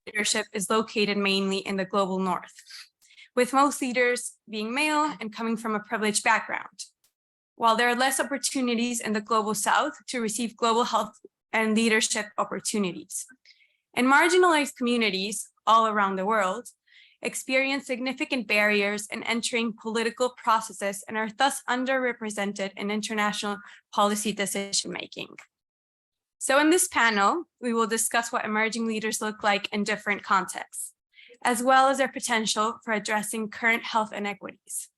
leadership is located mainly in the global north, with most leaders being male and coming from a privileged background, while there are less opportunities in the global south to receive global health and leadership opportunities. And marginalized communities all around the world experience significant barriers in entering political processes and are thus underrepresented in international policy decision-making. So in this panel, we will discuss what emerging leaders look like in different contexts, as well as their potential for addressing current health inequities.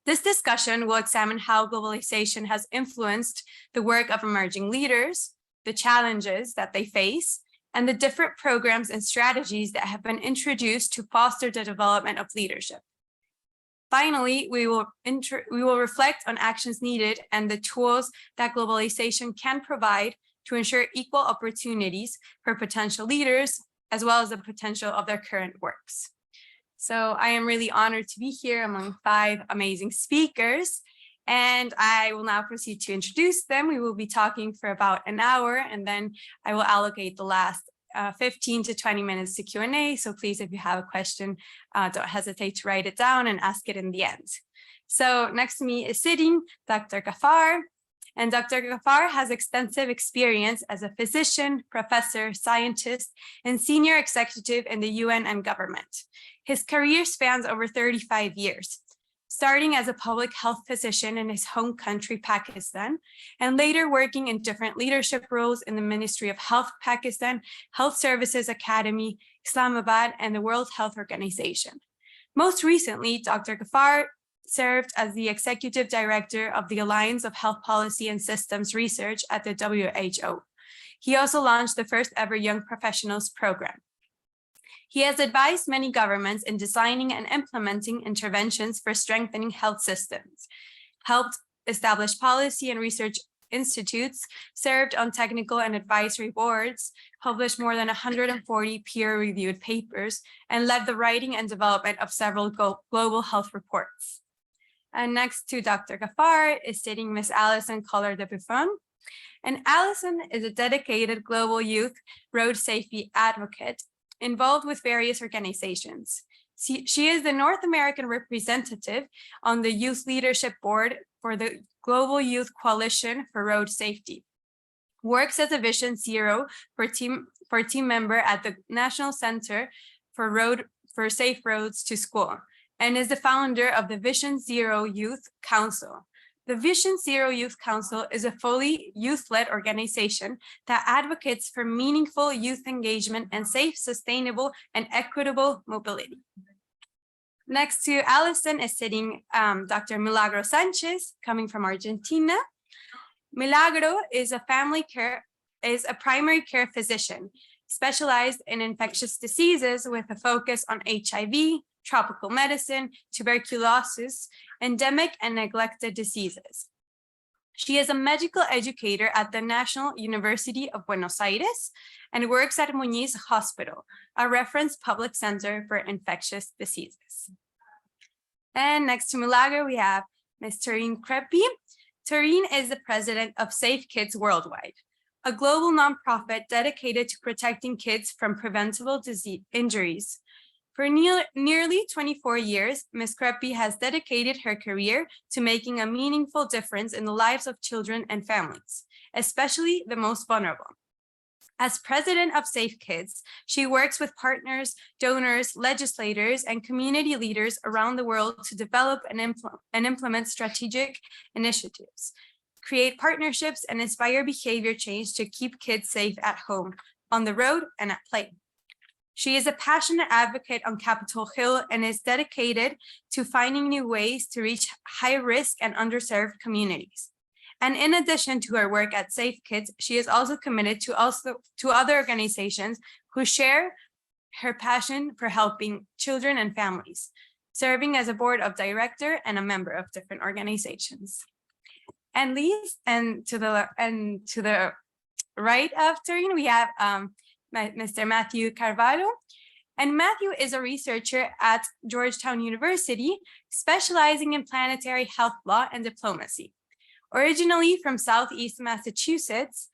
This discussion will examine how globalization has influenced the work of emerging leaders, the challenges that they face, and the different programs and strategies that have been introduced to foster the development of leadership. Finally, we will reflect on actions needed and the tools that globalization can provide to ensure equal opportunities for potential leaders, as well as the potential of their current works. So I am really honored to be here among 5 amazing speakers, and I will now proceed to introduce them. We will be talking for about an hour, and then I will allocate the last 15 to 20 minutes to Q&A. So please, if you have a question, don't hesitate to write it down and ask it in the end. So next to me is sitting Dr. Ghaffar. And Dr. Ghaffar has extensive experience as a physician, professor, scientist, and senior executive in the UN and government. His career spans over 35 years, starting as a public health physician in his home country, Pakistan, and later working in different leadership roles in the Ministry of Health Pakistan, Health Services Academy, Islamabad, and the World Health Organization. Most recently, Dr. Ghaffar served as the executive director of the Alliance of Health Policy and Systems Research at the WHO. He also launched the first ever Young Professionals program. He has advised many governments in designing and implementing interventions for strengthening health systems, helped establish policy and research institutes, served on technical and advisory boards, published more than 140 peer-reviewed papers, and led the writing and development of several global health reports. And next to Dr. Ghaffar is sitting Ms. Alison Collard de Buffon. And Alison is a dedicated global youth road safety advocate involved with various organizations. She is the North American representative on the Youth Leadership Board for the Global Youth Coalition for Road Safety, works as a Vision Zero for team member at the National Center for Safe Roads to School, and is the founder of the Vision Zero Youth Council. The Vision Zero Youth Council is a fully youth-led organization that advocates for meaningful youth engagement and safe, sustainable, and equitable mobility. Next to Alison is sitting Dr. Milagro Sanchez, coming from Argentina. Milagro is a primary care physician, specialized in infectious diseases with a focus on HIV, tropical medicine, tuberculosis, endemic and neglected diseases. She is a medical educator at the National University of Buenos Aires and works at Muñiz Hospital, a reference public center for infectious diseases. And next to Milagro, we have Ms. Tarine Crepy. Tarine is the president of Safe Kids Worldwide, a global nonprofit dedicated to protecting kids from preventable injuries. For nearly 24 years, Ms. Crepy has dedicated her career to making a meaningful difference in the lives of children and families, especially the most vulnerable. As president of Safe Kids, she works with partners, donors, legislators, and community leaders around the world to develop and implement strategic initiatives, create partnerships, and inspire behavior change to keep kids safe at home, on the road, and at play. She is a passionate advocate on Capitol Hill and is dedicated to finding new ways to reach high-risk and underserved communities. And in addition to her work at Safe Kids, she is also committed to other organizations who share her passion for helping children and families, serving as a board of director and a member of different organizations. And to the right of Tarine, we have Mr. Matthew Carvalho. And Matthew is a researcher at Georgetown University, specializing in planetary health law and diplomacy. Originally from Southeast Massachusetts,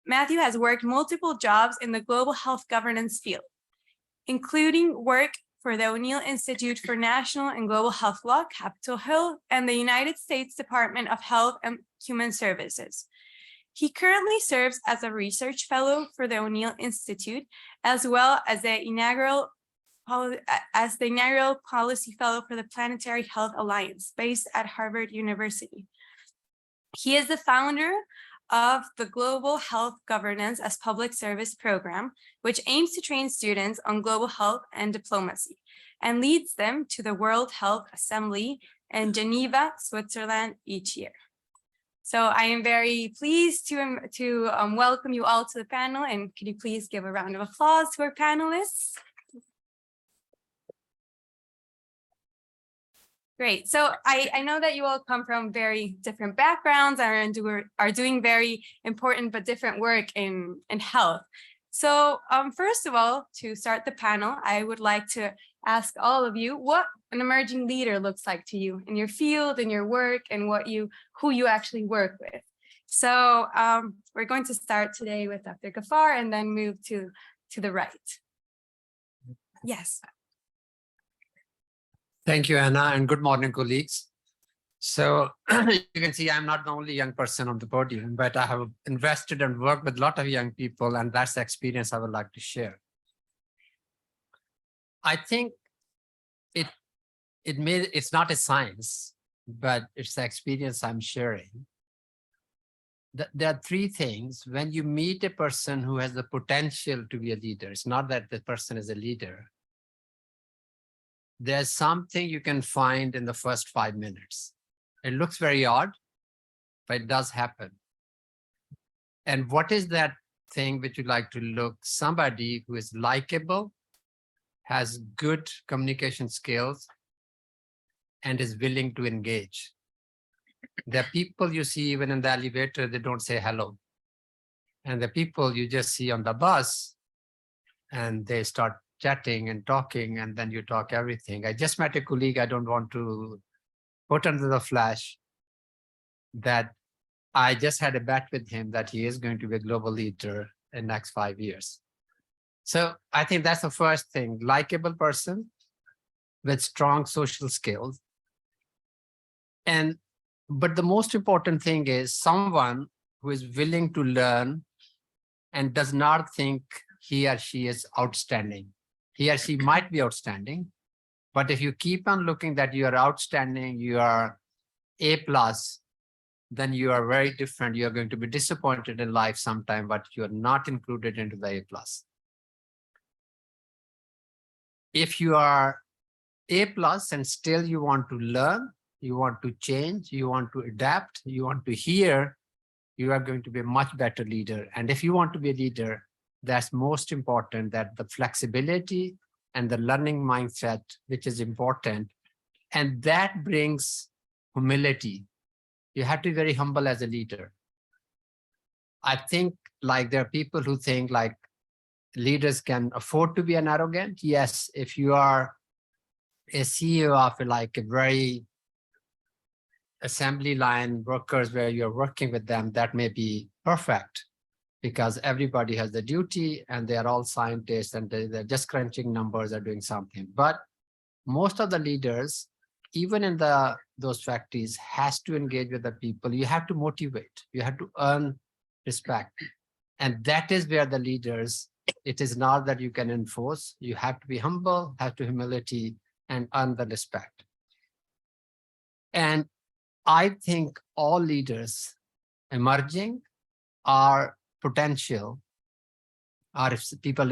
Matthew has worked multiple jobs in the global health governance field, including work for the O'Neill Institute for National and Global Health Law, Capitol Hill, and the United States Department of Health and Human Services. He currently serves as a research fellow for the O'Neill Institute, as well as the inaugural policy fellow for the Planetary Health Alliance, based at Harvard University. He is the founder of the Global Health Governance as Public Service program, which aims to train students on global health and diplomacy, and leads them to the World Health Assembly in Geneva, Switzerland each year. So I am very pleased to welcome you all to the panel, and could you please give a round of applause to our panelists? Great. So I know that you all come from very different backgrounds and are doing very important but different work in health. So first of all, to start the panel, I would like to ask all of you what an emerging leader looks like to you in your field, in your work, and who you actually work with. So we're going to start today with Dr. Ghaffar and then move to the right. Yes. Thank you, Anna, and good morning, colleagues. So you can see I'm not the only young person on the podium, but I have invested and worked with a lot of young people, and that's the experience I would like to share. I think it's not a science, but it's the experience I'm sharing. There are three things. When you meet a person who has the potential to be a leader, it's not that the person is a leader. There's something you can find in the first 5 minutes. It looks very odd, but it does happen. And what is that thing which you like to look? Somebody who is likable, has good communication skills, and is willing to engage. There are people you see even in the elevator, they don't say hello. And the people you just see on the bus, and they start chatting and talking, and then you talk everything. I just met a colleague, I don't want to put under the flash, that I just had a bet with him that he is going to be a global leader in the next 5 years. So I think that's the first thing, likable person with strong social skills. But the most important thing is someone who is willing to learn and does not think he or she is outstanding. He or she might be outstanding, but if you keep on looking that you are outstanding, you are A+, then you are very different. You are going to be disappointed in life sometime, but you are not included into the A+. If you are A+ and still you want to learn, you want to change, you want to adapt, you want to hear, you are going to be a much better leader. And if you want to be a leader, that's most important, that the flexibility and the learning mindset, which is important. And that brings humility. You have to be very humble as a leader. I think like there are people who think like leaders can afford to be an arrogant. Yes, if you are a CEO of like a very assembly line workers where you're working with them, that may be perfect because everybody has the duty and they're all scientists and they're just crunching numbers or doing something. But most of the leaders, even in those factories, has to engage with the people. You have to motivate, you have to earn respect. And that is where the leaders, it is not that you can enforce, you have to be humble, have to humility and earn the respect. And I think all leaders emerging are potential, are people,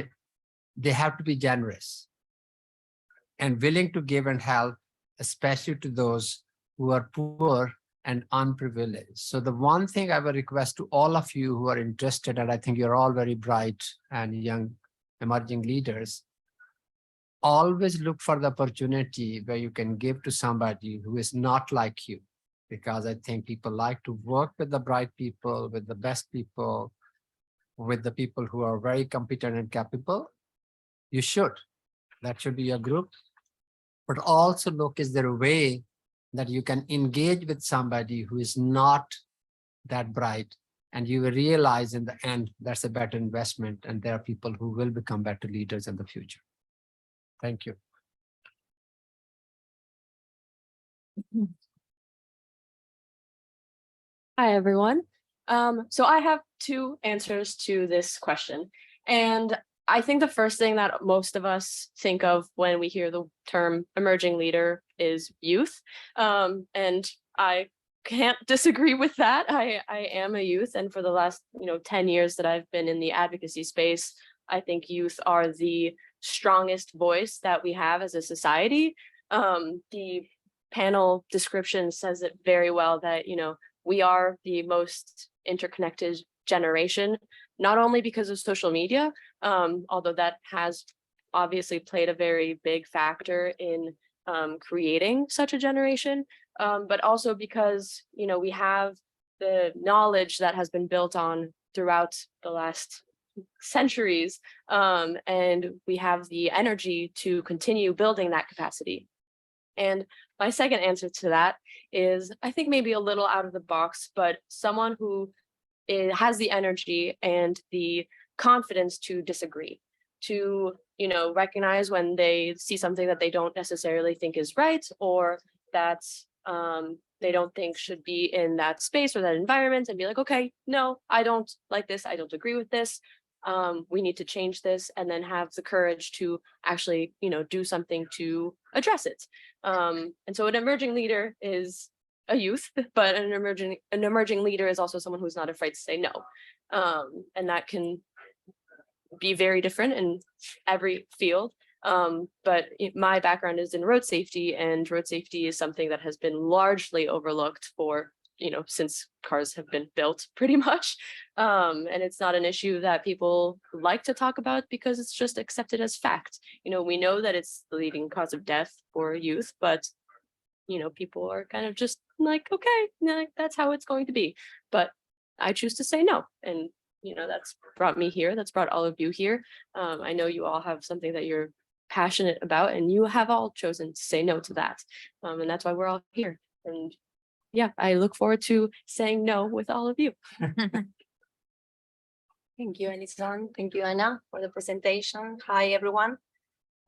they have to be generous and willing to give and help, especially to those who are poor and unprivileged. So the one thing I would request to all of you who are interested, and I think you're all very bright and young emerging leaders, always look for the opportunity where you can give to somebody who is not like you. Because I think people like to work with the bright people, with the best people, with the people who are very competent and capable. You should. That should be your group. But also look, is there a way that you can engage with somebody who is not that bright, and you will realize in the end that's a better investment, and there are people who will become better leaders in the future. Thank you. Hi, everyone. So I have two answers to this question. And I think the first thing that most of us think of when we hear the term emerging leader is youth. And I can't disagree with that. I am a youth, and for the last 10 years that I've been in the advocacy space, I think youth are the strongest voice that we have as a society. The panel description says it very well that we are the most interconnected generation, not only because of social media, although that has obviously played a very big factor in creating such a generation, but also because we have the knowledge that has been built on throughout the last centuries, and we have the energy to continue building that capacity. And my second answer to that is, I think maybe a little out of the box, but someone who has the energy and the confidence to disagree, to recognize when they see something that they don't necessarily think is right, or that they don't think should be in that space or that environment, and be like, okay, no, I don't like this, I don't agree with this. We need to change this, and then have the courage to actually, do something to address it. And so an emerging leader is a youth, but an emerging leader is also someone who's not afraid to say no. And that can be very different in every field. But my background is in road safety, and road safety is something that has been largely overlooked for since cars have been built, pretty much. And it's not an issue that people like to talk about because it's just accepted as fact. We know that it's the leading cause of death for youth, but people are kind of just like, okay, that's how it's going to be. But I choose to say no. And that's brought me here. That's brought all of you here. I know you all have something that you're passionate about, and you have all chosen to say no to that. And that's why we're all here. And yeah, I look forward to saying no with all of you. Thank you, Alison. Thank you, Anna, for the presentation. Hi, everyone.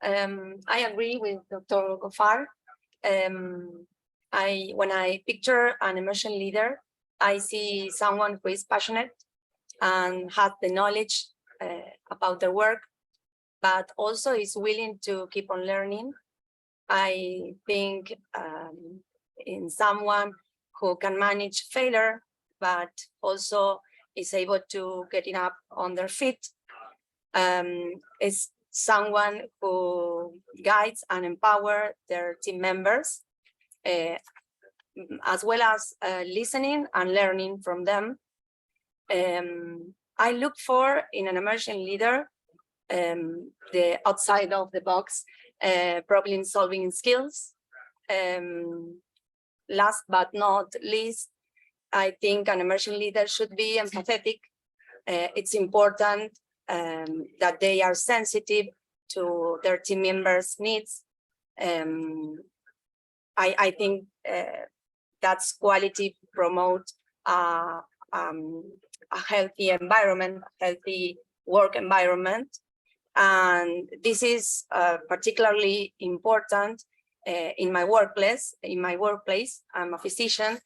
I agree with Dr. Gofar. When I picture an emerging leader, I see someone who is passionate and has the knowledge about their work, but also is willing to keep on learning. I think in someone who can manage failure, but also is able to getting up on their feet. Is someone who guides and empower their team members, as well as listening and learning from them. I look for in an emerging leader the outside of the box problem solving skills. Last but not least, I think an emerging leader should be empathetic. It's important that they are sensitive to their team members' needs. I think that's quality promote a healthy environment, a healthy work environment. And this is particularly important in my workplace. I'm a physician,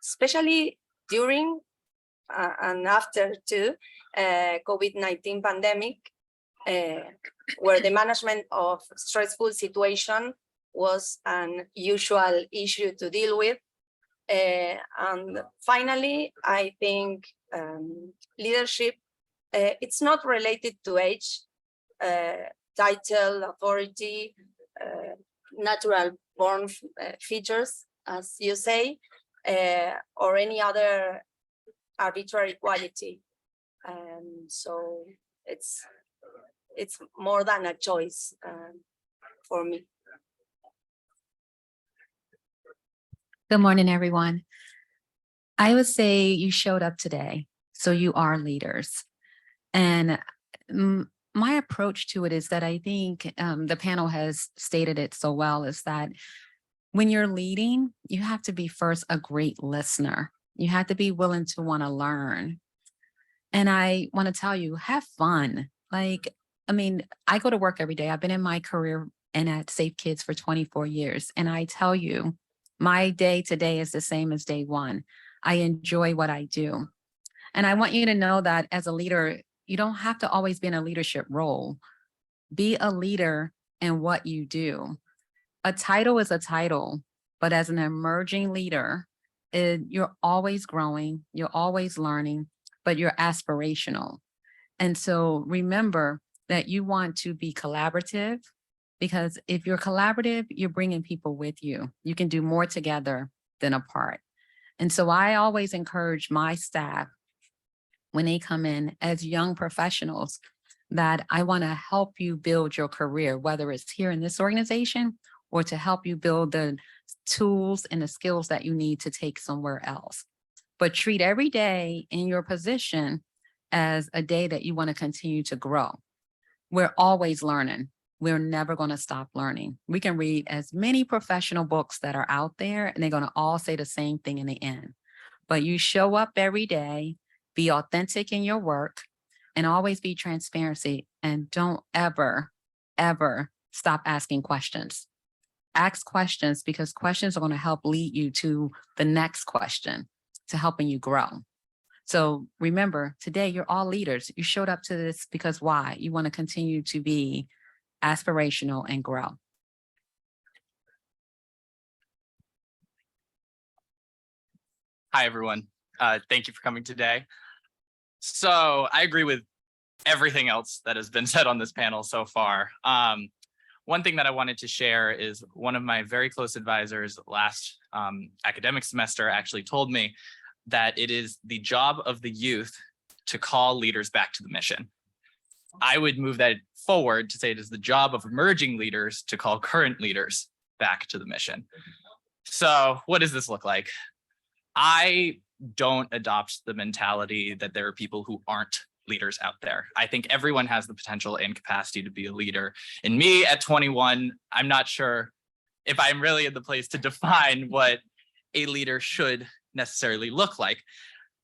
especially during and after COVID-19 pandemic, where the management of stressful situation was an usual issue to deal with. And finally, I think leadership, it's not related to age, title, authority, natural born features, as you say, or any other arbitrary quality. So it's more than a choice for me. Good morning, everyone. I would say you showed up today, so you are leaders. And my approach to it is that I think the panel has stated it so well, is that when you're leading, you have to be first a great listener. You have to be willing to want to learn. And I want to tell you, have fun. Like, I mean, I go to work every day. I've been in my career and at Safe Kids for 24 years. And I tell you, my day to day is the same as day one. I enjoy what I do. And I want you to know that as a leader, you don't have to always be in a leadership role. Be a leader in what you do. A title is a title, but as an emerging leader, you're always growing, you're always learning, but you're aspirational. And so remember that you want to be collaborative, because if you're collaborative, you're bringing people with you. You can do more together than apart. And so I always encourage my staff when they come in as young professionals that I want to help you build your career, whether it's here in this organization or to help you build the tools and the skills that you need to take somewhere else. But treat every day in your position as a day that you want to continue to grow. We're always learning. We're never going to stop learning. We can read as many professional books that are out there, and they're going to all say the same thing in the end. But you show up every day, be authentic in your work, and always be transparency. And don't ever, ever stop asking questions. Ask questions, because questions are going to help lead you to the next question, to helping you grow. So remember, today you're all leaders. You showed up to this because why? You want to continue to be aspirational and grow. Hi, everyone. Thank you for coming today. So I agree with everything else that has been said on this panel so far. One thing that I wanted to share is one of my very close advisors last academic semester actually told me that it is the job of the youth to call leaders back to the mission. I would move that forward to say it is the job of emerging leaders to call current leaders back to the mission. So what does this look like? I don't adopt the mentality that there are people who aren't leaders out there. I think everyone has the potential and capacity to be a leader. And me at 21, I'm not sure if I'm really in the place to define what a leader should necessarily look like.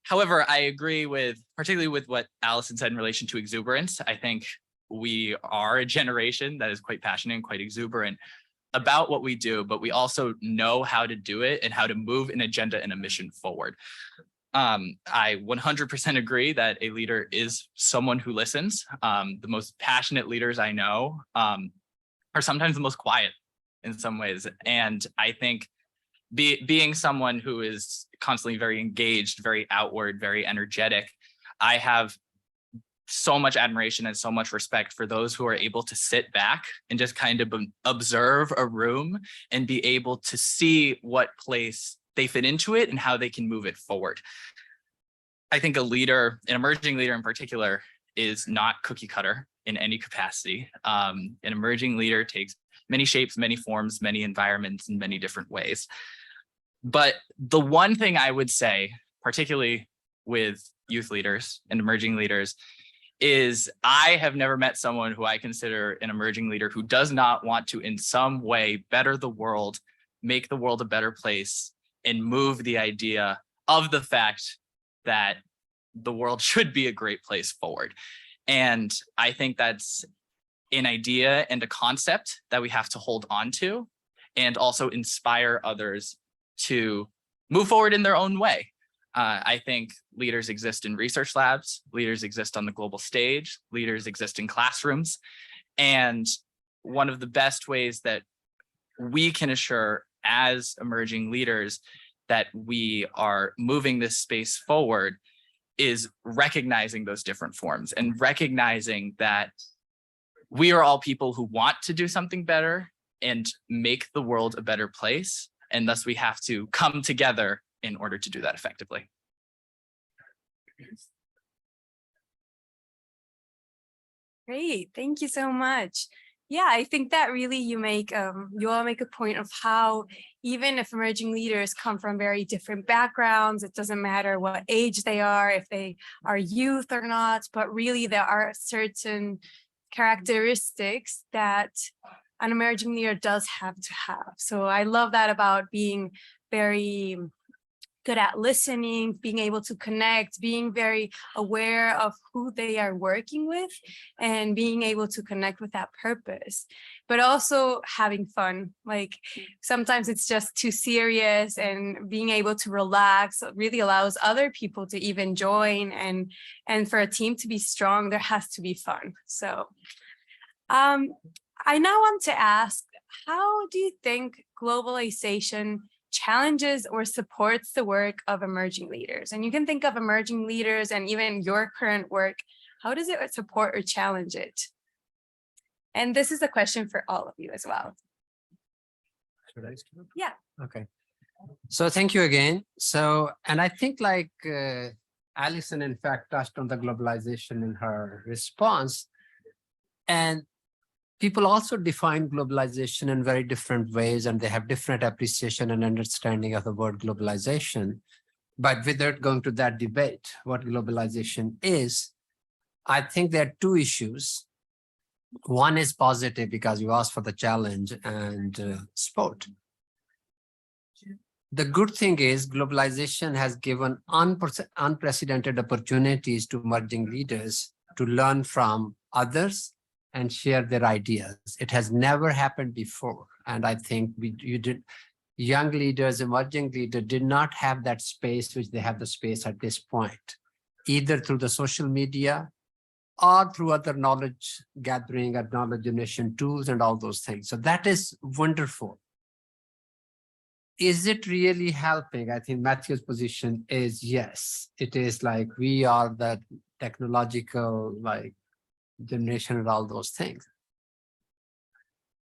However, I agree with, particularly with what Allison said in relation to exuberance. I think we are a generation that is quite passionate and quite exuberant about what we do, but we also know how to do it and how to move an agenda and a mission forward. I 100% agree that a leader is someone who listens. The most passionate leaders I know are sometimes the most quiet in some ways. And I think being someone who is constantly very engaged, very outward, very energetic, I have so much admiration and so much respect for those who are able to sit back and just kind of observe a room and be able to see what place they fit into it and how they can move it forward. I think a leader, an emerging leader in particular, is not cookie cutter in any capacity. An emerging leader takes many shapes, many forms, many environments in many different ways. But the one thing I would say, particularly with youth leaders and emerging leaders, is I have never met someone who I consider an emerging leader who does not want to in some way better the world, make the world a better place, and move the idea of the fact that the world should be a great place forward. And I think that's an idea and a concept that we have to hold on to and also inspire others to move forward in their own way. I think leaders exist in research labs, leaders exist on the global stage, leaders exist in classrooms. And one of the best ways that we can assure as emerging leaders that we are moving this space forward is recognizing those different forms and recognizing that we are all people who want to do something better and make the world a better place. And thus we have to come together in order to do that effectively. Great, thank you so much. Yeah, I think that really you all make a point of how even if emerging leaders come from very different backgrounds, it doesn't matter what age they are, if they are youth or not, but really there are certain characteristics that an emerging leader does have to have. So I love that about being very good at listening, being able to connect, being very aware of who they are working with, and being able to connect with that purpose, but also having fun. Like sometimes it's just too serious, and being able to relax really allows other people to even join, and for a team to be strong, there has to be fun. So I now want to ask, how do you think globalization challenges or supports the work of emerging leaders? And you can think of emerging leaders and even your current work. How does it support or challenge it? And this is a question for all of you as well. Should I start? Yeah. Okay. So thank you again. So, and I think like Alison, in fact, touched on the globalization in her response. And people also define globalization in very different ways, and they have different appreciation and understanding of the word globalization. But without going to that debate, what globalization is, I think there are two issues. One is positive because you asked for the challenge and sport. The good thing is globalization has given unprecedented opportunities to emerging leaders to learn from others and share their ideas. It has never happened before. And I think young leaders, emerging leaders did not have that space, which they have the space at this point, either through the social media or through other knowledge gathering and knowledge generation tools and all those things. So that is wonderful. Is it really helping? I think Matthew's position is yes. It is like we are the technological generation and all those things.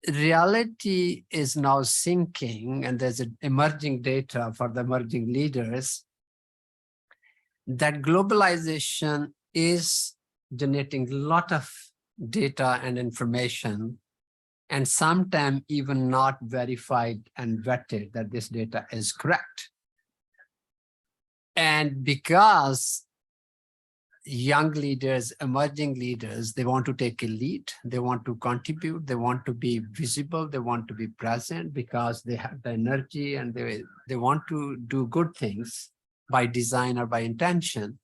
Reality is now sinking, and there's emerging data for the emerging leaders that globalization is generating a lot of data and information, and sometimes even not verified and vetted that this data is correct. And because young leaders, emerging leaders, they want to take a lead, they want to contribute, they want to be visible, they want to be present because they have the energy and they want to do good things by design or by intention.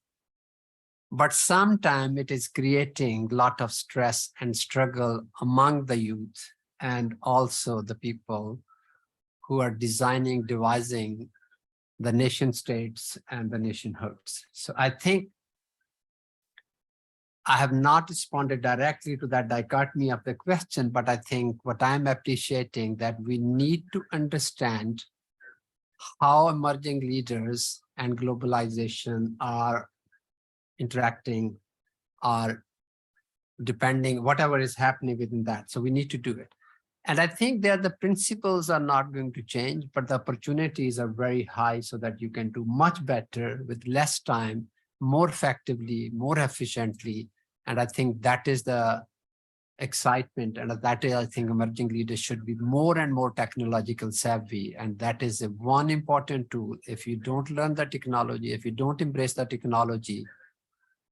But sometimes it is creating a lot of stress and struggle among the youth and also the people who are designing, devising the nation states and the nationhoods. So I think I have not responded directly to that dichotomy of the question, but I think what I'm appreciating that we need to understand how emerging leaders and globalization are interacting, are depending, whatever is happening within that. So we need to do it. And I think that the principles are not going to change, but the opportunities are very high so that you can do much better with less time, more effectively, more efficiently. And I think that is the excitement. And that is, I think emerging leaders should be more and more technological savvy. And that is a one important tool. If you don't learn the technology, if you don't embrace the technology,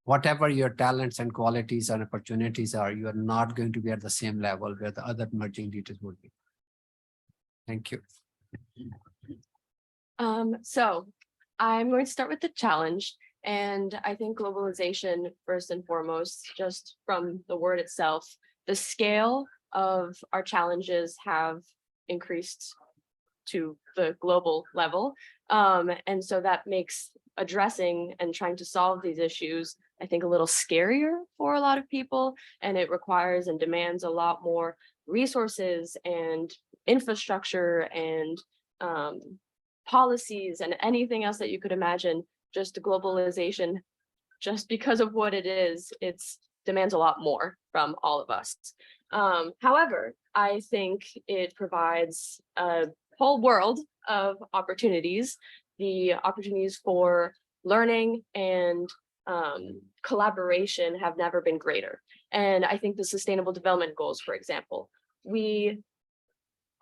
whatever your talents and qualities and opportunities are, you are not going to be at the same level where the other emerging leaders would be. Thank you. So I'm going to start with the challenge. And I think globalization, first and foremost, just from the word itself, the scale of our challenges have increased to the global level. And so that makes addressing and trying to solve these issues, I think, a little scarier for a lot of people. And it requires and demands a lot more resources and infrastructure and policies and anything else that you could imagine. Just globalization, just because of what it is, it's demands a lot more from all of us. However, I think it provides a whole world of opportunities, the opportunities for learning and collaboration have never been greater. And I think the Sustainable Development Goals, for example, we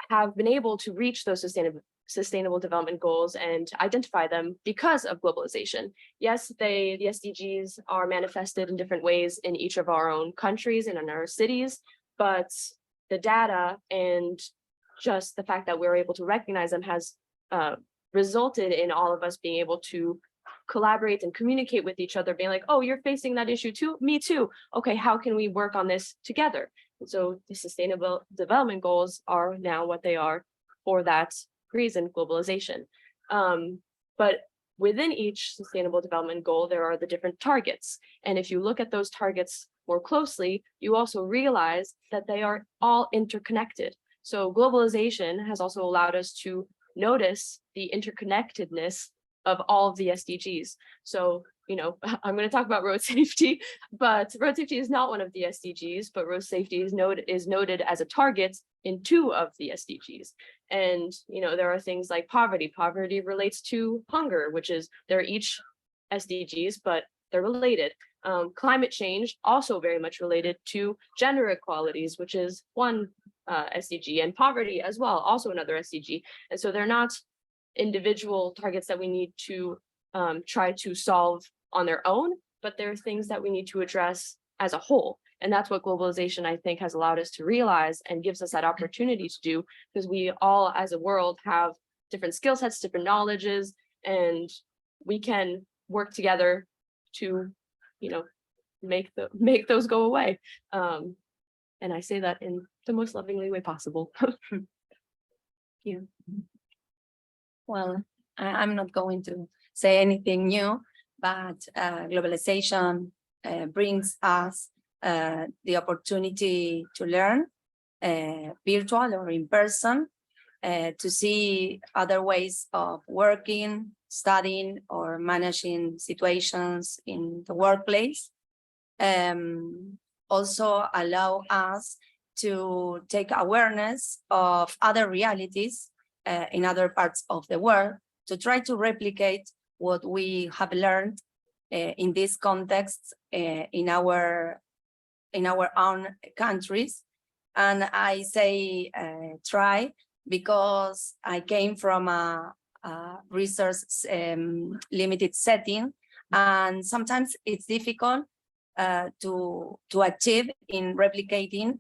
have been able to reach those sustainable development goals and identify them because of globalization. Yes, the SDGs are manifested in different ways in each of our own countries and in our cities, but the data and just the fact that we're able to recognize them has resulted in all of us being able to collaborate and communicate with each other, being like, oh, you're facing that issue too, me too. Okay, how can we work on this together? And so the Sustainable Development Goals are now what they are for that reason, globalization. But within each Sustainable Development Goal, there are the different targets. And if you look at those targets more closely, you also realize that they are all interconnected. So globalization has also allowed us to notice the interconnectedness of all of the SDGs. So, you know, I'm going to talk about road safety, but road safety is not one of the SDGs, but road safety is noted as a target in 2 of the SDGs. And, you know, there are things like poverty. Poverty relates to hunger, which is, they're each SDGs, but they're related. Climate change, also very much related to gender equalities, which is one SDG, and poverty as well, also another SDG. And so they're not individual targets that we need to try to solve on their own, but there are things that we need to address as a whole. And that's what globalization, I think, has allowed us to realize and gives us that opportunity to do, because we all as a world have different skill sets, different knowledges, and we can work together to, you know, make those go away. And I say that in the most lovingly way possible. Thank you. Well, I'm not going to say anything new, but globalization brings us the opportunity to learn, virtual or in person, to see other ways of working, studying, or managing situations in the workplace. Also allow us to take awareness of other realities in other parts of the world, to try to replicate what we have learned in this context in our own countries. And I say try because I came from a resource limited setting, and sometimes it's difficult to achieve in replicating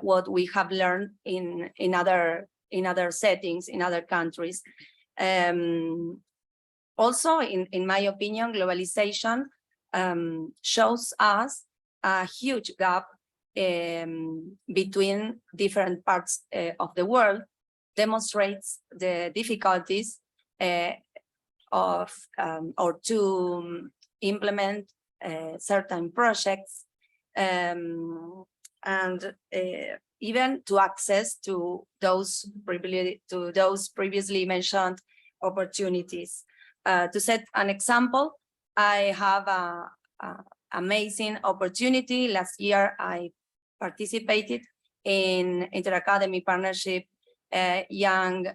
what we have learned in other settings, in other countries. Also, in my opinion, globalization shows us a huge gap between different parts of the world, demonstrates the difficulties of or to implement certain projects, and even to access to those previously mentioned opportunities. To set an example, I have an amazing opportunity. Last year, I participated in Interacademy Partnership Young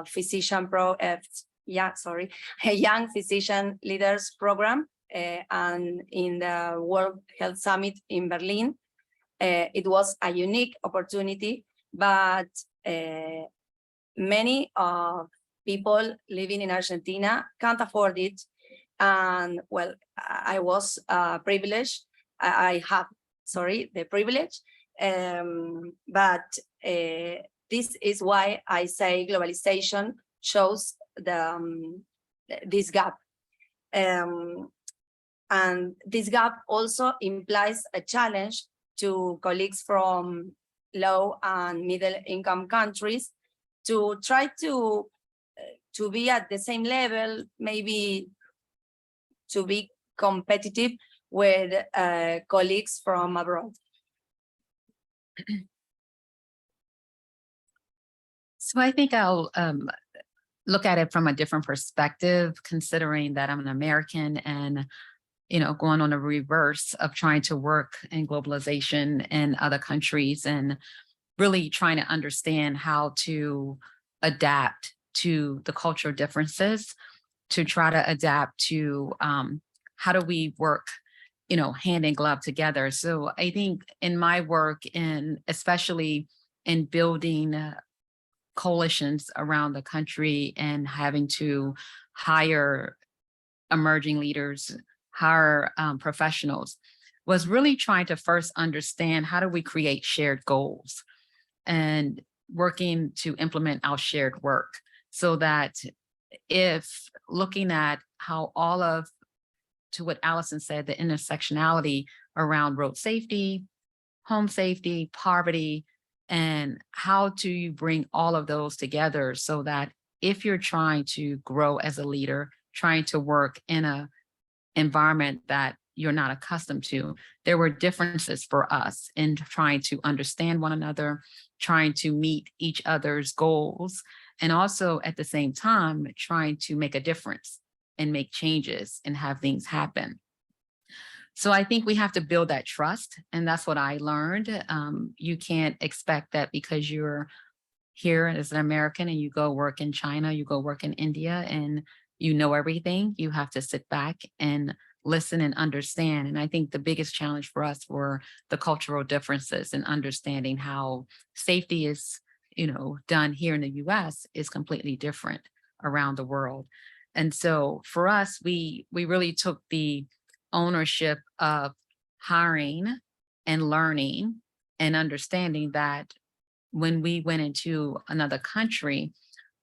Physician Young Physician Leaders Program, and in the World Health Summit in Berlin. It was a unique opportunity, but many people living in Argentina can't afford it. And well, I was privileged. I have, the privilege. But this is why I say globalization shows this gap. And this gap also implies a challenge to colleagues from low and middle income countries to try to be at the same level, maybe to be competitive with colleagues from abroad. So I think I'll look at it from a different perspective, considering that I'm an American and, you know, going on the reverse of trying to work in globalization in other countries and really trying to understand how to adapt to the cultural differences, to try to adapt to how do we work, you know, hand in glove together. So I think in my work, and especially in building coalitions around the country and having to hire emerging leaders, hire professionals, was really trying to first understand how do we create shared goals and working to implement our shared work so that if looking at how all of, to what Allison said, the intersectionality around road safety, home safety, poverty, and how do you bring all of those together so that if you're trying to grow as a leader, trying to work in a environment that you're not accustomed to, there were differences for us in trying to understand one another, trying to meet each other's goals, and also at the same time, trying to make a difference and make changes and have things happen. So I think we have to build that trust. And that's what I learned. You can't expect that because you're here as an American and you go work in China, you go work in India, and you know everything. You have to sit back and listen and understand. And I think the biggest challenge for us were the cultural differences and understanding how safety is, done here in the US is completely different around the world. And so for us, we really took the ownership of hiring and learning and understanding that when we went into another country,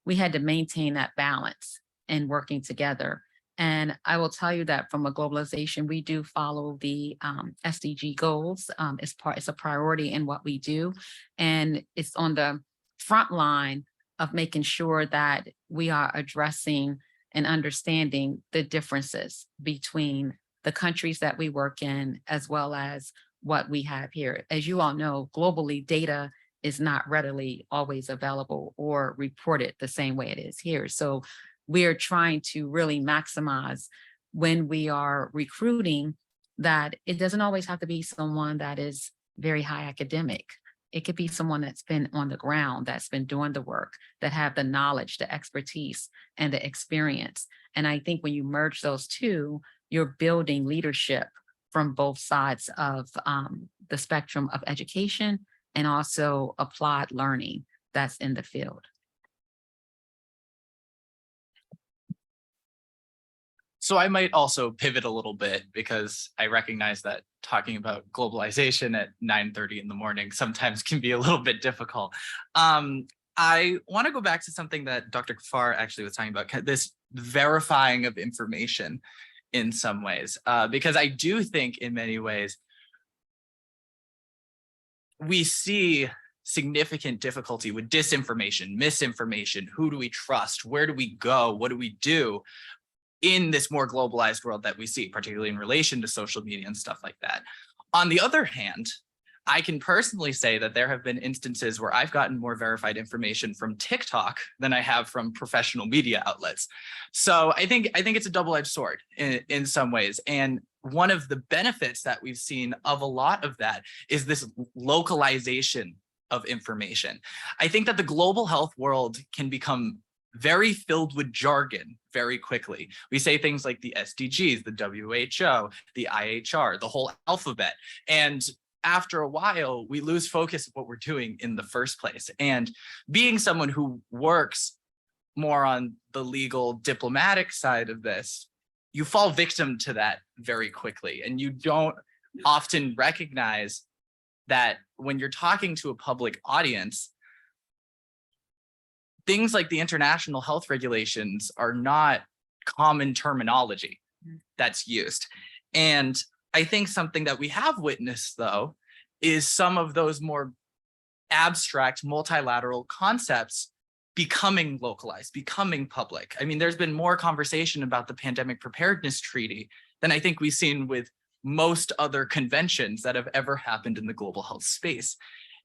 we had to maintain that balance and working together. And I will tell you that from a globalization, we do follow the SDG goals. It's a priority in what we do. And it's on the front line of making sure that we are addressing and understanding the differences between the countries that we work in, as well as what we have here. As you all know, globally, data is not readily always available or reported the same way it is here. So we're trying to really maximize when we are recruiting that it doesn't always have to be someone that is very high academic. It could be someone that's been on the ground, that's been doing the work, that have the knowledge, the expertise, and the experience. And I think when you merge those two, you're building leadership from both sides of the spectrum of education and also applied learning that's in the field. So I might also pivot a little bit because I recognize that talking about globalization at 9:30 in the morning sometimes can be a little bit difficult. I want to go back to something that Dr. Kafar actually was talking about, this verifying of information in some ways, because I do think in many ways we see significant difficulty with disinformation, misinformation. Who do we trust? Where do we go? What do we do in this more globalized world that we see, particularly in relation to social media and stuff like that? On the other hand, I can personally say that there have been instances where I've gotten more verified information from TikTok than I have from professional media outlets. So I think it's a double-edged sword in some ways. And one of the benefits that we've seen of a lot of that is this localization of information. I think that the global health world can become very filled with jargon very quickly. We say things like the SDGs, the WHO, the IHR, the whole alphabet. And after a while, we lose focus of what we're doing in the first place. And being someone who works more on the legal diplomatic side of this, you fall victim to that very quickly. And you don't often recognize that when you're talking to a public audience, things like the international health regulations are not common terminology that's used. And I think something that we have witnessed, though, is some of those more abstract multilateral concepts becoming localized, becoming public. I mean, there's been more conversation about the Pandemic Preparedness Treaty than I think we've seen with most other conventions that have ever happened in the global health space.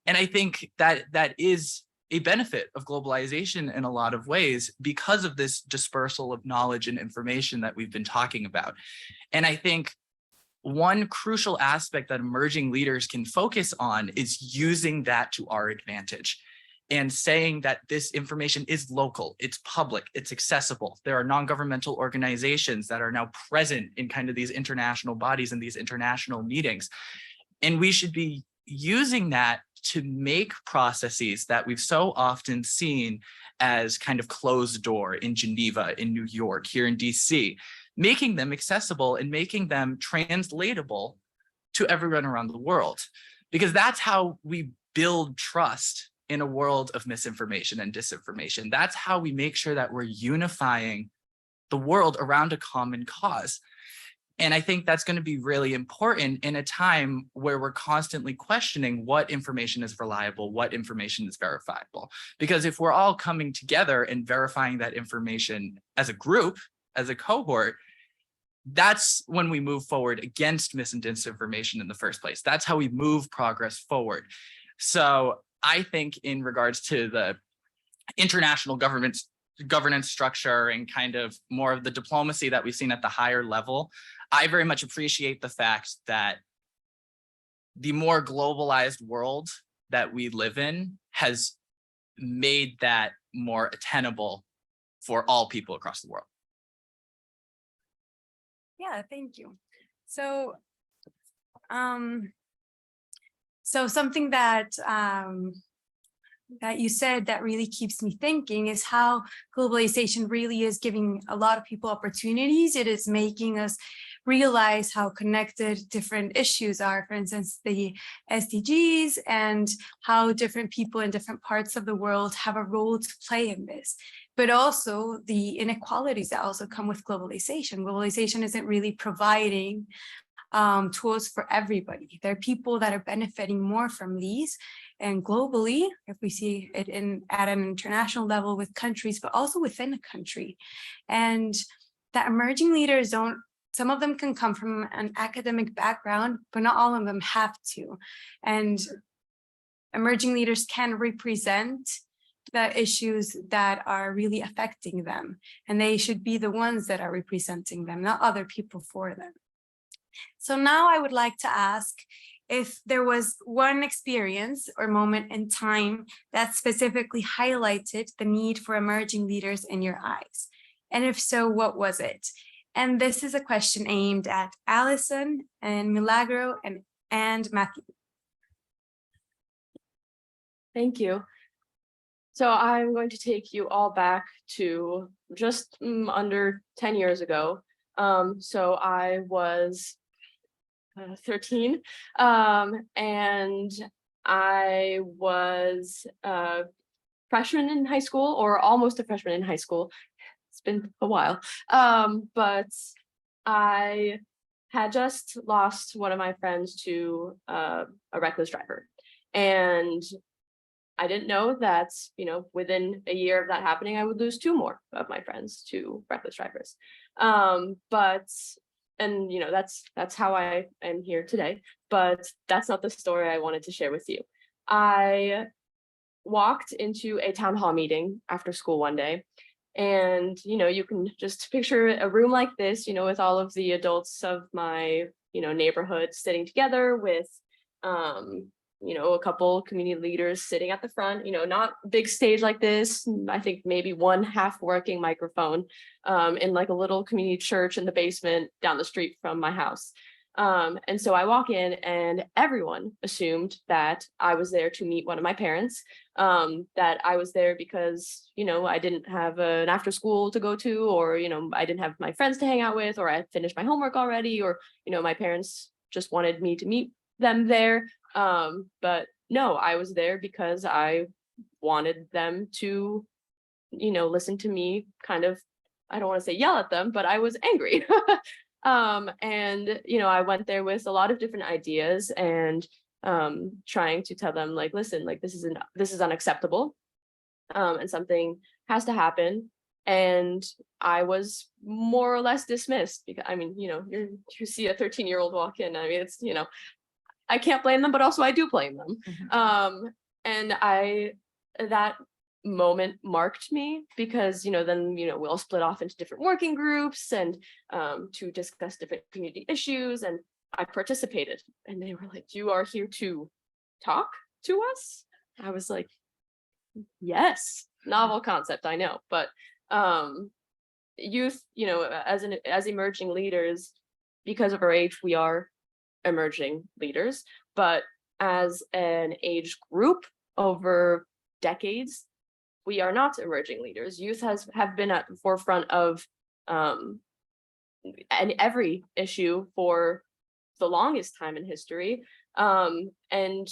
And I think that that is a benefit of globalization in a lot of ways because of this dispersal of knowledge and information that we've been talking about. And I think one crucial aspect that emerging leaders can focus on is using that to our advantage and saying that this information is local, it's public, it's accessible. There are non-governmental organizations that are now present in kind of these international bodies and these international meetings. And we should be using that to make processes that we've so often seen as kind of closed door in Geneva, in New York, here in DC, making them accessible and making them translatable to everyone around the world. Because that's how we build trust in a world of misinformation and disinformation. That's how we make sure that we're unifying the world around a common cause. And I think that's going to be really important in a time where we're constantly questioning what information is reliable, what information is verifiable. Because if we're all coming together and verifying that information as a group, as a cohort, that's when we move forward against mis and disinformation in the first place. That's how we move progress forward. So I think in regards to the international governance structure and kind of more of the diplomacy that we've seen at the higher level, I very much appreciate the fact that the more globalized world that we live in has made that more attainable for all people across the world. Yeah, thank you. So, something that that you said that really keeps me thinking is how globalization really is giving a lot of people opportunities. It is making us realize how connected different issues are, for instance, the SDGs, and how different people in different parts of the world have a role to play in this. But also the inequalities that also come with globalization. Globalization isn't really providing tools for everybody. There are people that are benefiting more from these, and globally, if we see it at an international level with countries, but also within a country. And that emerging leaders don't, some of them can come from an academic background, but not all of them have to. And emerging leaders can represent the issues that are really affecting them, and they should be the ones that are representing them, not other people for them. So now I would like to ask if there was one experience or moment in time that specifically highlighted the need for emerging leaders in your eyes. And if so, what was it? And this is a question aimed at Allison and Milagro and Matthew. Thank you. So I'm going to take you all back to just under 10 years ago. So I was 13, and I was a freshman in high school, or almost a freshman in high school. It's been a while, but I had just lost one of my friends to a reckless driver, and I didn't know that, within a year of that happening, I would lose 2 more of my friends to reckless drivers. And that's how I am here today, but that's not the story I wanted to share with you. I walked into a town hall meeting after school one day, and you can just picture a room like this, with all of the adults of my neighborhood sitting together with a couple community leaders sitting at the front, not big stage like this. I think maybe one half working microphone in like a little community church in the basement down the street from my house. And so I walk in, and everyone assumed that I was there to meet one of my parents, that I was there because, I didn't have an after school to go to, or, I didn't have my friends to hang out with, or I had finished my homework already, or, my parents just wanted me to meet them there. But no, I was there because I wanted them to, listen to me kind of, I don't want to say yell at them, but I was angry. And, I went there with a lot of different ideas, and trying to tell them, like, listen, like, this is unacceptable, and something has to happen. And I was more or less dismissed because, you see a 13-year-old walk in. It's, I can't blame them, but also I do blame them. Mhm. And that moment marked me because, then, we all split off into different working groups and to discuss different community issues. And I participated, and they were like, "You are here to talk to us?" I was like, yes, novel concept, I know, but youth, as emerging leaders, because of our age, we are emerging leaders, but as an age group over decades, we are not emerging leaders. Youth have been at the forefront of and every issue for the longest time in history, and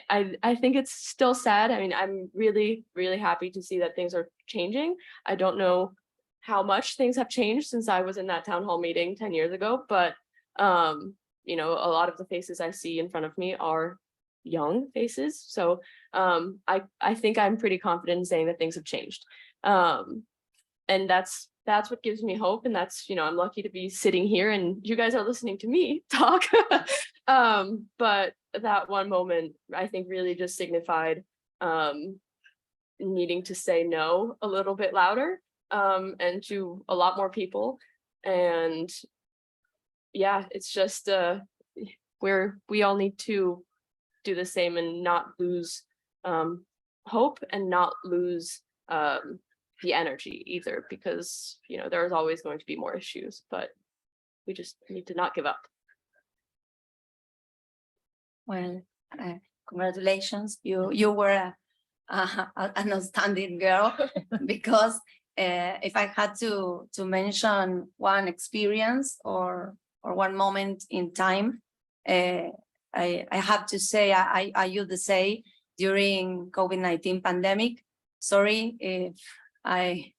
I think it's still sad. I mean, I'm really, really happy to see that things are changing. I don't know how much things have changed since I was in that town hall meeting 10 years ago, but you know, a lot of the faces I see in front of me are young faces. So I think I'm pretty confident in saying that things have changed. And that's what gives me hope. And that's, you know, I'm lucky to be sitting here and you guys are listening to me talk. But that one moment, I think, really just signified needing to say no a little bit louder, and to a lot more people. And yeah, it's just we all need to do the same and not lose hope and not lose the energy either, because, you know, there's always going to be more issues, but we just need to not give up. Well, congratulations. You were an outstanding girl because if I had to mention one experience or one moment in time, I have to say I used to say during COVID-19 pandemic. Sorry if I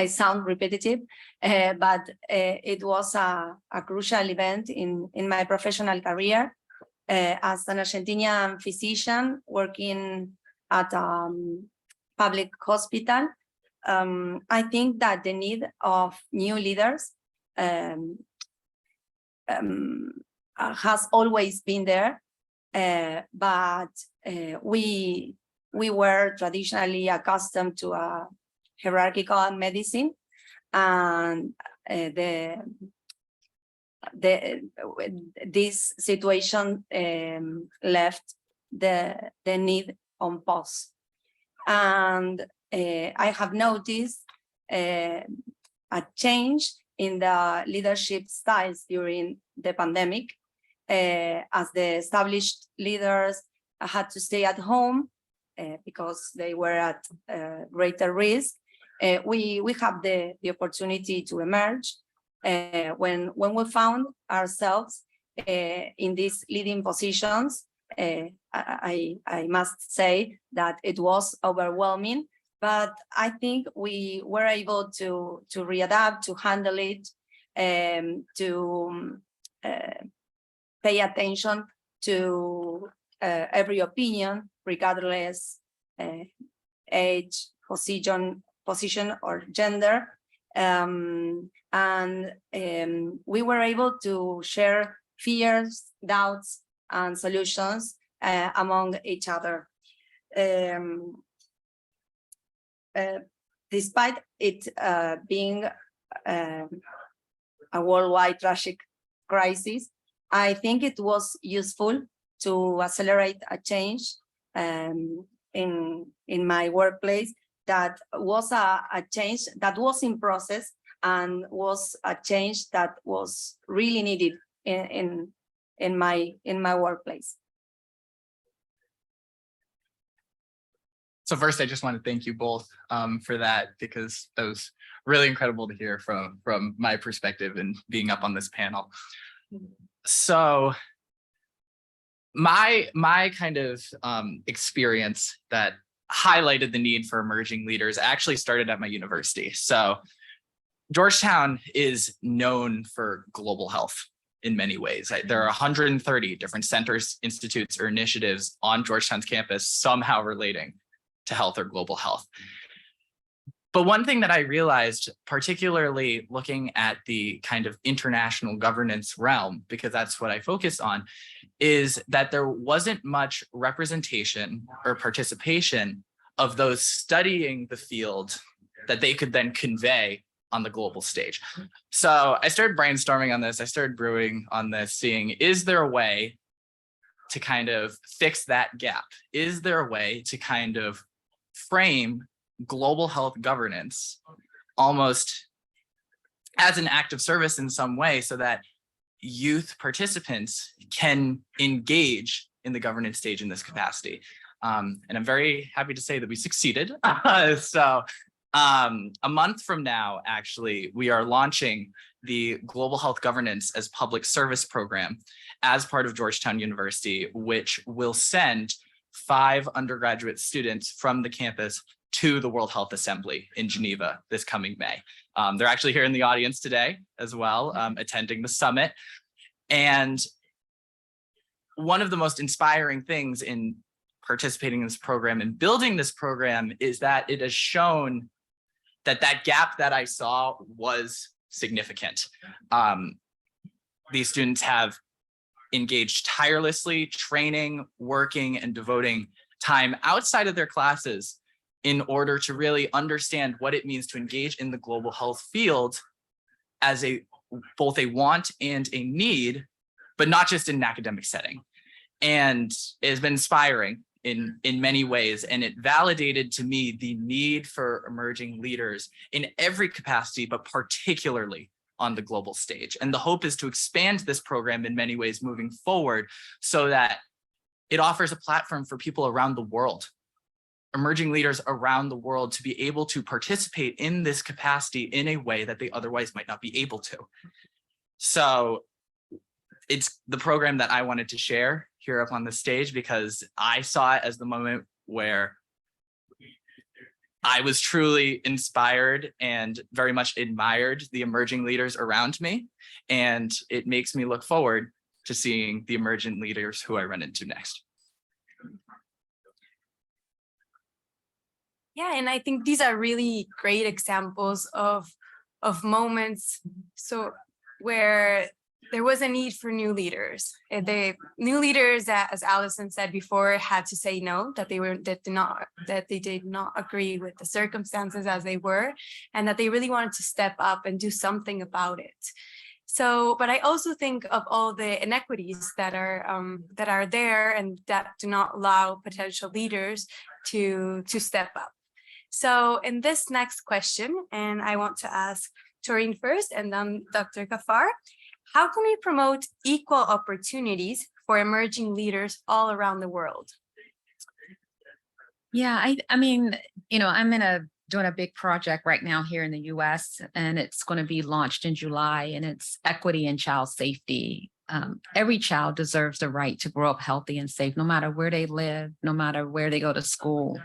sound repetitive, but it was a crucial event in my professional career. As an Argentinian physician working at a public hospital, I think that the need of new leaders has always been there, but we were traditionally accustomed to a hierarchical medicine, and this situation left the need on pause. And I have noticed a change in the leadership styles during the pandemic, as the established leaders had to stay at home because they were at greater risk. We have the opportunity to emerge when we found ourselves in these leading positions. I must say that it was overwhelming, but I think we were able to readapt, to handle it, to pay attention to every opinion, regardless age, position or gender. And we were able to share fears, doubts, and solutions among each other. Despite it being a worldwide tragic crisis, I think it was useful to accelerate a change in my workplace. That was a change that was in process and was a change that was really needed in my workplace. So first, I just want to thank you both for that, because that was really incredible to hear from my perspective and being up on this panel. So my kind of experience that highlighted the need for emerging leaders actually started at my university. So Georgetown is known for global health in many ways. There are 130 different centers, institutes, or initiatives on Georgetown's campus somehow relating to health or global health. But one thing that I realized, particularly looking at the kind of international governance realm, because that's what I focused on, is that there wasn't much representation or participation of those studying the field that they could then convey on the global stage. So I started brainstorming on this. I started brewing on this, seeing, is there a way to kind of fix that gap? Is there a way to kind of frame global health governance almost as an act of service in some way, so that youth participants can engage in the governance stage in this capacity? And I'm very happy to say that we succeeded. So a month from now, actually, we are launching the Global Health Governance as Public Service program as part of Georgetown University, which will send 5 undergraduate students from the campus to the World Health Assembly in Geneva this coming May. They're actually here in the audience today as well, attending the summit. And one of the most inspiring things in participating in this program and building this program is that it has shown that that gap that I saw was significant. These students have engaged tirelessly, training, working, and devoting time outside of their classes in order to really understand what it means to engage in the global health field as both a want and a need, but not just in an academic setting. And it has been inspiring in many ways, and it validated to me the need for emerging leaders in every capacity, but particularly on the global stage. And the hope is to expand this program in many ways moving forward so that it offers a platform for people around the world, emerging leaders around the world, to be able to participate in this capacity in a way that they otherwise might not be able to. So it's the program that I wanted to share here up on the stage because I saw it as the moment where I was truly inspired and very much admired the emerging leaders around me. And it makes me look forward to seeing the emerging leaders who I run into next. Yeah, and I think these are really great examples of moments where there was a need for new leaders. And the new leaders that, as Allison said before, had to say no, that they did not agree with the circumstances as they were, and that they really wanted to step up and do something about it. So, but I also think of all the inequities that are there and that do not allow potential leaders to step up. So in this next question, and I want to ask Taurine first and then Dr. Ghaffar, how can we promote equal opportunities for emerging leaders all around the world? Yeah, I mean, I'm doing a big project right now here in the US, and it's going to be launched in July, and it's equity and child safety. Every child deserves the right to grow up healthy and safe, no matter where they live, no matter where they go to school.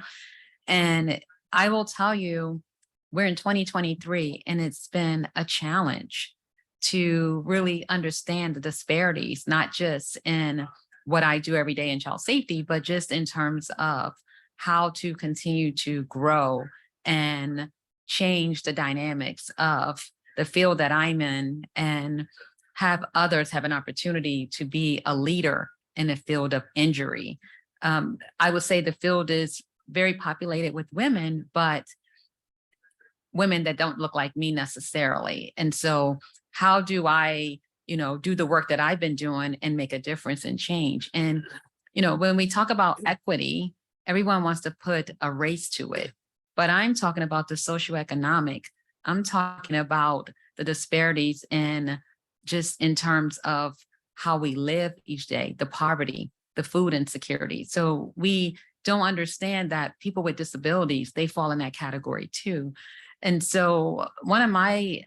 And I will tell you, we're in 2023, and it's been a challenge to really understand the disparities, not just in what I do every day in child safety, but just in terms of how to continue to grow and change the dynamics of the field that I'm in and have others have an opportunity to be a leader in the field of injury. I would say the field is very populated with women, but women that don't look like me necessarily. And so how do I, do the work that I've been doing and make a difference and change? And, when we talk about equity, everyone wants to put a race to it, but I'm talking about the socioeconomic. I'm talking about the disparities in terms of how we live each day, the poverty, the food insecurity. So we don't understand that people with disabilities, they fall in that category too. And so one of my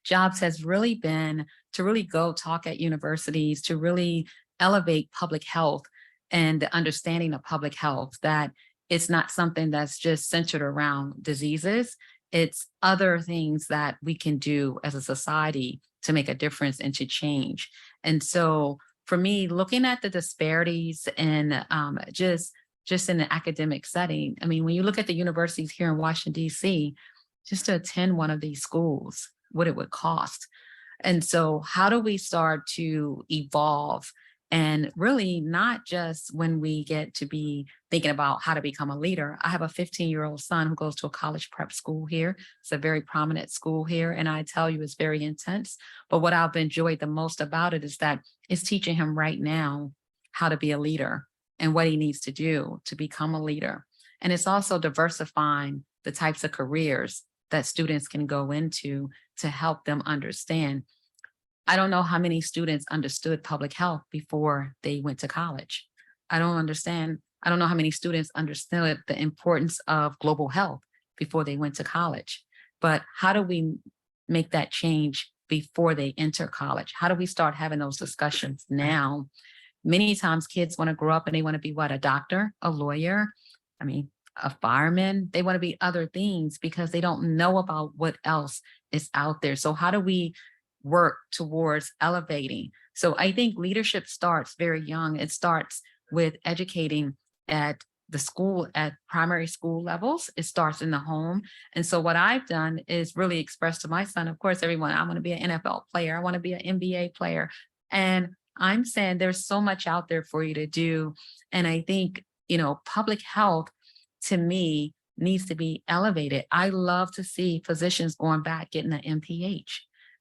jobs has really been to really go talk at universities, to really elevate public health and the understanding of public health, that it's not something that's just centered around diseases. It's other things that we can do as a society to make a difference and to change. And so for me, looking at the disparities and just in the academic setting, I mean, when you look at the universities here in Washington, D.C., just to attend one of these schools, what it would cost. And so how do we start to evolve, and really not just when we get to be thinking about how to become a leader? I have a 15-year-old son who goes to a college prep school here. It's a very prominent school here, and I tell you, it's very intense. But what I've enjoyed the most about it is that it's teaching him right now how to be a leader and what he needs to do to become a leader. And it's also diversifying the types of careers that students can go into to help them understand. I don't know how many students understood public health before they went to college. I don't know how many students understood the importance of global health before they went to college. But how do we make that change before they enter college? How do we start having those discussions now? many times kids want to grow up and they want to be what? A doctor, a lawyer, I mean, a fireman. They want to be other things because they don't know about what else is out there. So how do we work towards elevating? So I think leadership starts very young. It starts with educating at the school, at primary school levels. It starts in the home. And so what I've done is really express to my son, of course, everyone, I want to be an NFL player. I want to be an NBA player. And I'm saying there's so much out there for you to do. And I think, public health to me needs to be elevated. I love to see physicians going back, getting an MPH,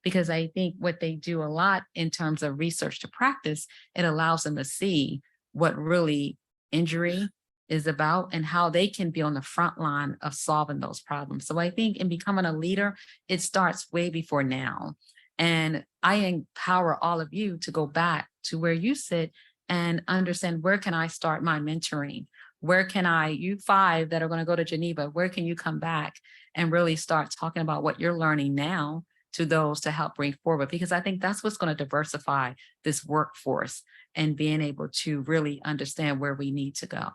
because I think what they do a lot in terms of research to practice, it allows them to see what really injury is about and how they can be on the front line of solving those problems. So I think in becoming a leader, it starts way before now. And I empower all of you to go back to where you sit and understand, where can I start my mentoring? Where can you 5 that are going to go to Geneva, where can you come back and really start talking about what you're learning now to those to help bring forward? Because I think that's what's going to diversify this workforce and being able to really understand where we need to go.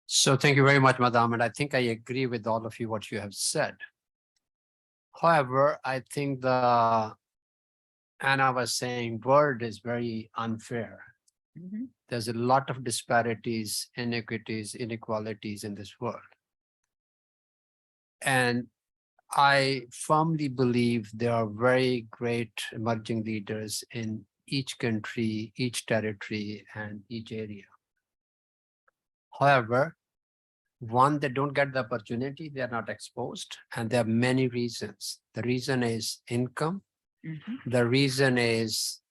So thank you very much, Madam. And I think I agree with all of you, what you have said. However, I think Anna was saying, word is very unfair. There's a lot of disparities, inequities, inequalities in this world. And I firmly believe there are very great emerging leaders in each country, each territory, and each area. However, one, they don't get the opportunity, they are not exposed, and there are many reasons. The reason is income. The reason is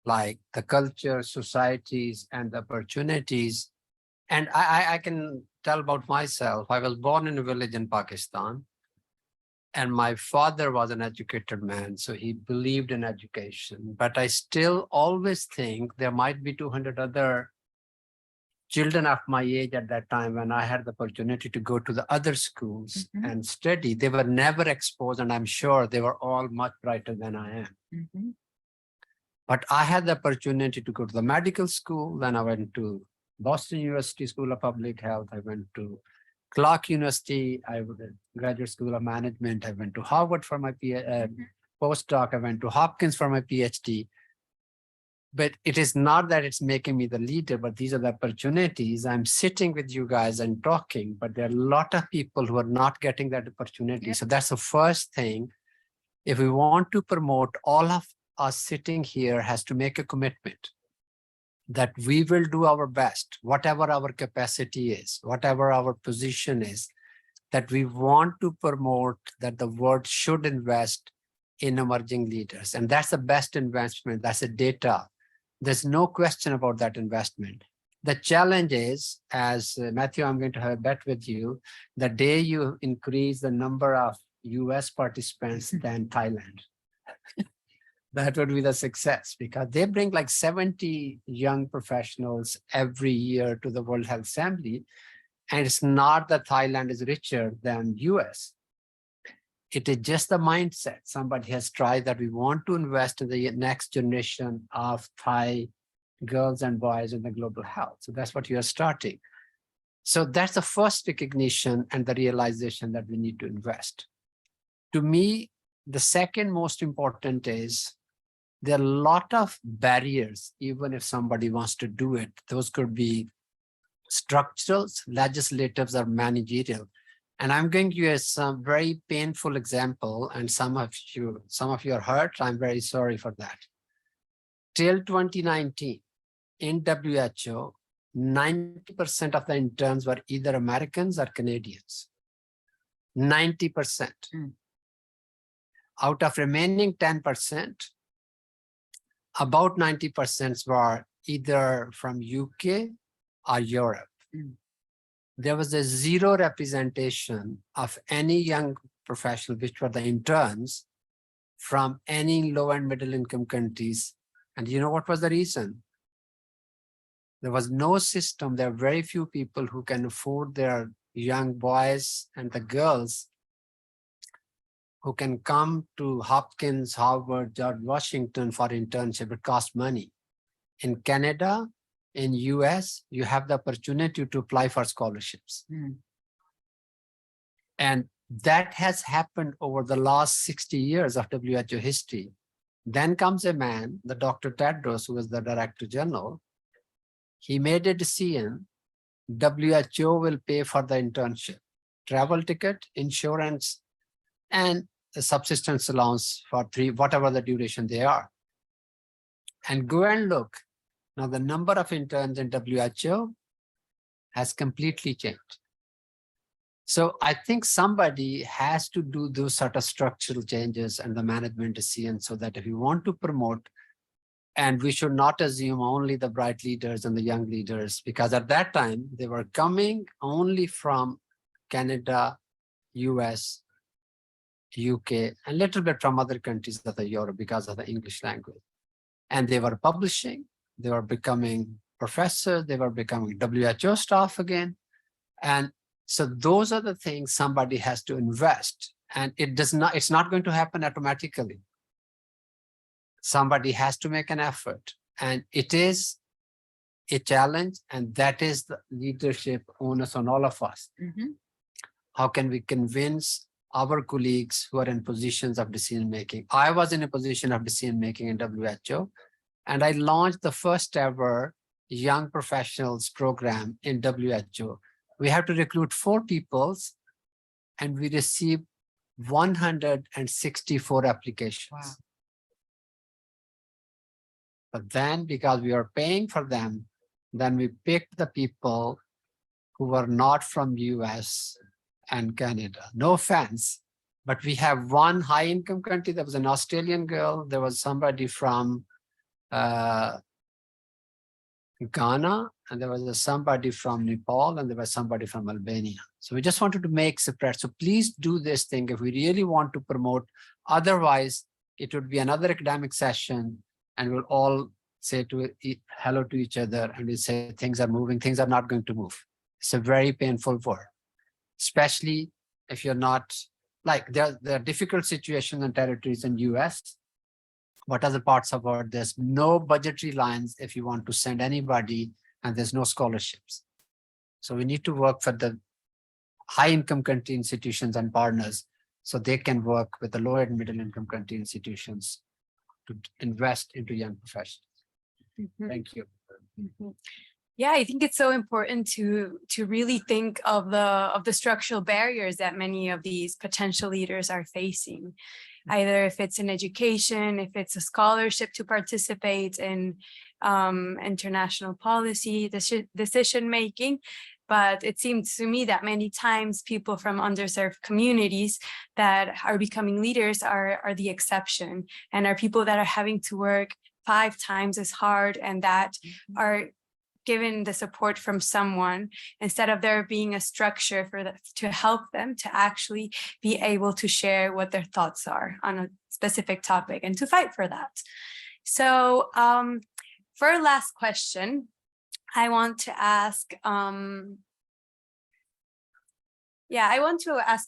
like the culture, societies, and the opportunities. And I can tell about myself. I was born in a village in Pakistan, and my father was an educated man, so he believed in education. But I still always think there might be 200 other children of my age at that time when I had the opportunity to go to the other schools and study. They were never exposed, and I'm sure they were all much brighter than I am. But I had the opportunity to go to the medical school. Then I went to Boston University School of Public Health. I went to Clark University. I went to Graduate School of Management. I went to Harvard for my postdoc. I went to Hopkins for my PhD. But it is not that it's making me the leader, but these are the opportunities. I'm sitting with you guys and talking, but there are a lot of people who are not getting that opportunity. So that's the first thing. If we want to promote, all of us sitting here has to make a commitment that we will do our best, whatever our capacity is, whatever our position is, that we want to promote that the world should invest in emerging leaders. And that's the best investment. That's the data. There's no question about that investment. The challenge is, as Matthew, I'm going to have a bet with you, the day you increase the number of US participants than Thailand, that would be the success, because they bring like 70 young professionals every year to the World Health Assembly. And it's not that Thailand is richer than US. It is just the mindset. Somebody has tried that we want to invest in the next generation of Thai girls and boys in the global health. So that's what you are starting. So that's the first recognition and the realization that we need to invest. To me, the second most important is there are a lot of barriers, even if somebody wants to do it. Those could be structural, legislative, or managerial. And I'm going to use some very painful example, and some of you are hurt. I'm very sorry for that. Till 2019, in WHO, 90% of the interns were either Americans or Canadians. 90%. Out of remaining 10%, about 90% were either from UK or Europe. There was a zero representation of any young professional, which were the interns, from any low and middle income countries. And you know what was the reason? There was no system. There are very few people who can afford their young boys and the girls who can come to Hopkins, Harvard, George Washington for internship. It costs money. In Canada, in US, you have the opportunity to apply for scholarships. And that has happened over the last 60 years of WHO history. Then comes a man, the Dr. Tedros, who was the Director General. He made a decision, WHO will pay for the internship, travel ticket, insurance, and a subsistence allowance for whatever the duration they are. And go and look. Now the number of interns in WHO has completely changed. So I think somebody has to do those sort of structural changes and the management decision, so that if you want to promote, and we should not assume only the bright leaders and the young leaders, because at that time they were coming only from Canada, US, UK, and a little bit from other countries of Europe because of the English language. And they were publishing, they were becoming professors, they were becoming WHO staff again. And so those are the things somebody has to invest, and it's not going to happen automatically. Somebody has to make an effort, and it is a challenge, and that is the leadership onus on all of us. How can we convince our colleagues who are in positions of decision making? I was in a position of decision making in WHO, and I launched the first ever young professionals program in WHO. We have to recruit 4 people, and we received 164 applications. Wow. But then, because we are paying for them, then we picked the people who were not from US and Canada. No offense, but we have one high income country. There was an Australian girl. There was somebody from Ghana, and there was somebody from Nepal, and there was somebody from Albania. So we just wanted to make separate. So please do this thing if we really want to promote. Otherwise, it would be another academic session, and we'll all say hello to each other, and we say things are moving, things are not going to move. It's a very painful word, especially if you're not, like there are difficult situations and territories in US. What other parts of the world, there's no budgetary lines if you want to send anybody, and there's no scholarships. So we need to work for the high income country institutions and partners, so they can work with the lower and middle income country institutions to invest into young professionals. Thank you. Yeah, I think it's so important to really think of the structural barriers that many of these potential leaders are facing. Either if it's in education, if it's a scholarship to participate in international policy decision making. But it seems to me that many times people from underserved communities that are becoming leaders are the exception, and are people that are having to work 5 times as hard, and that are given the support from someone, instead of there being a structure for that to help them to actually be able to share what their thoughts are on a specific topic and to fight for that. So for our last question, I want to ask,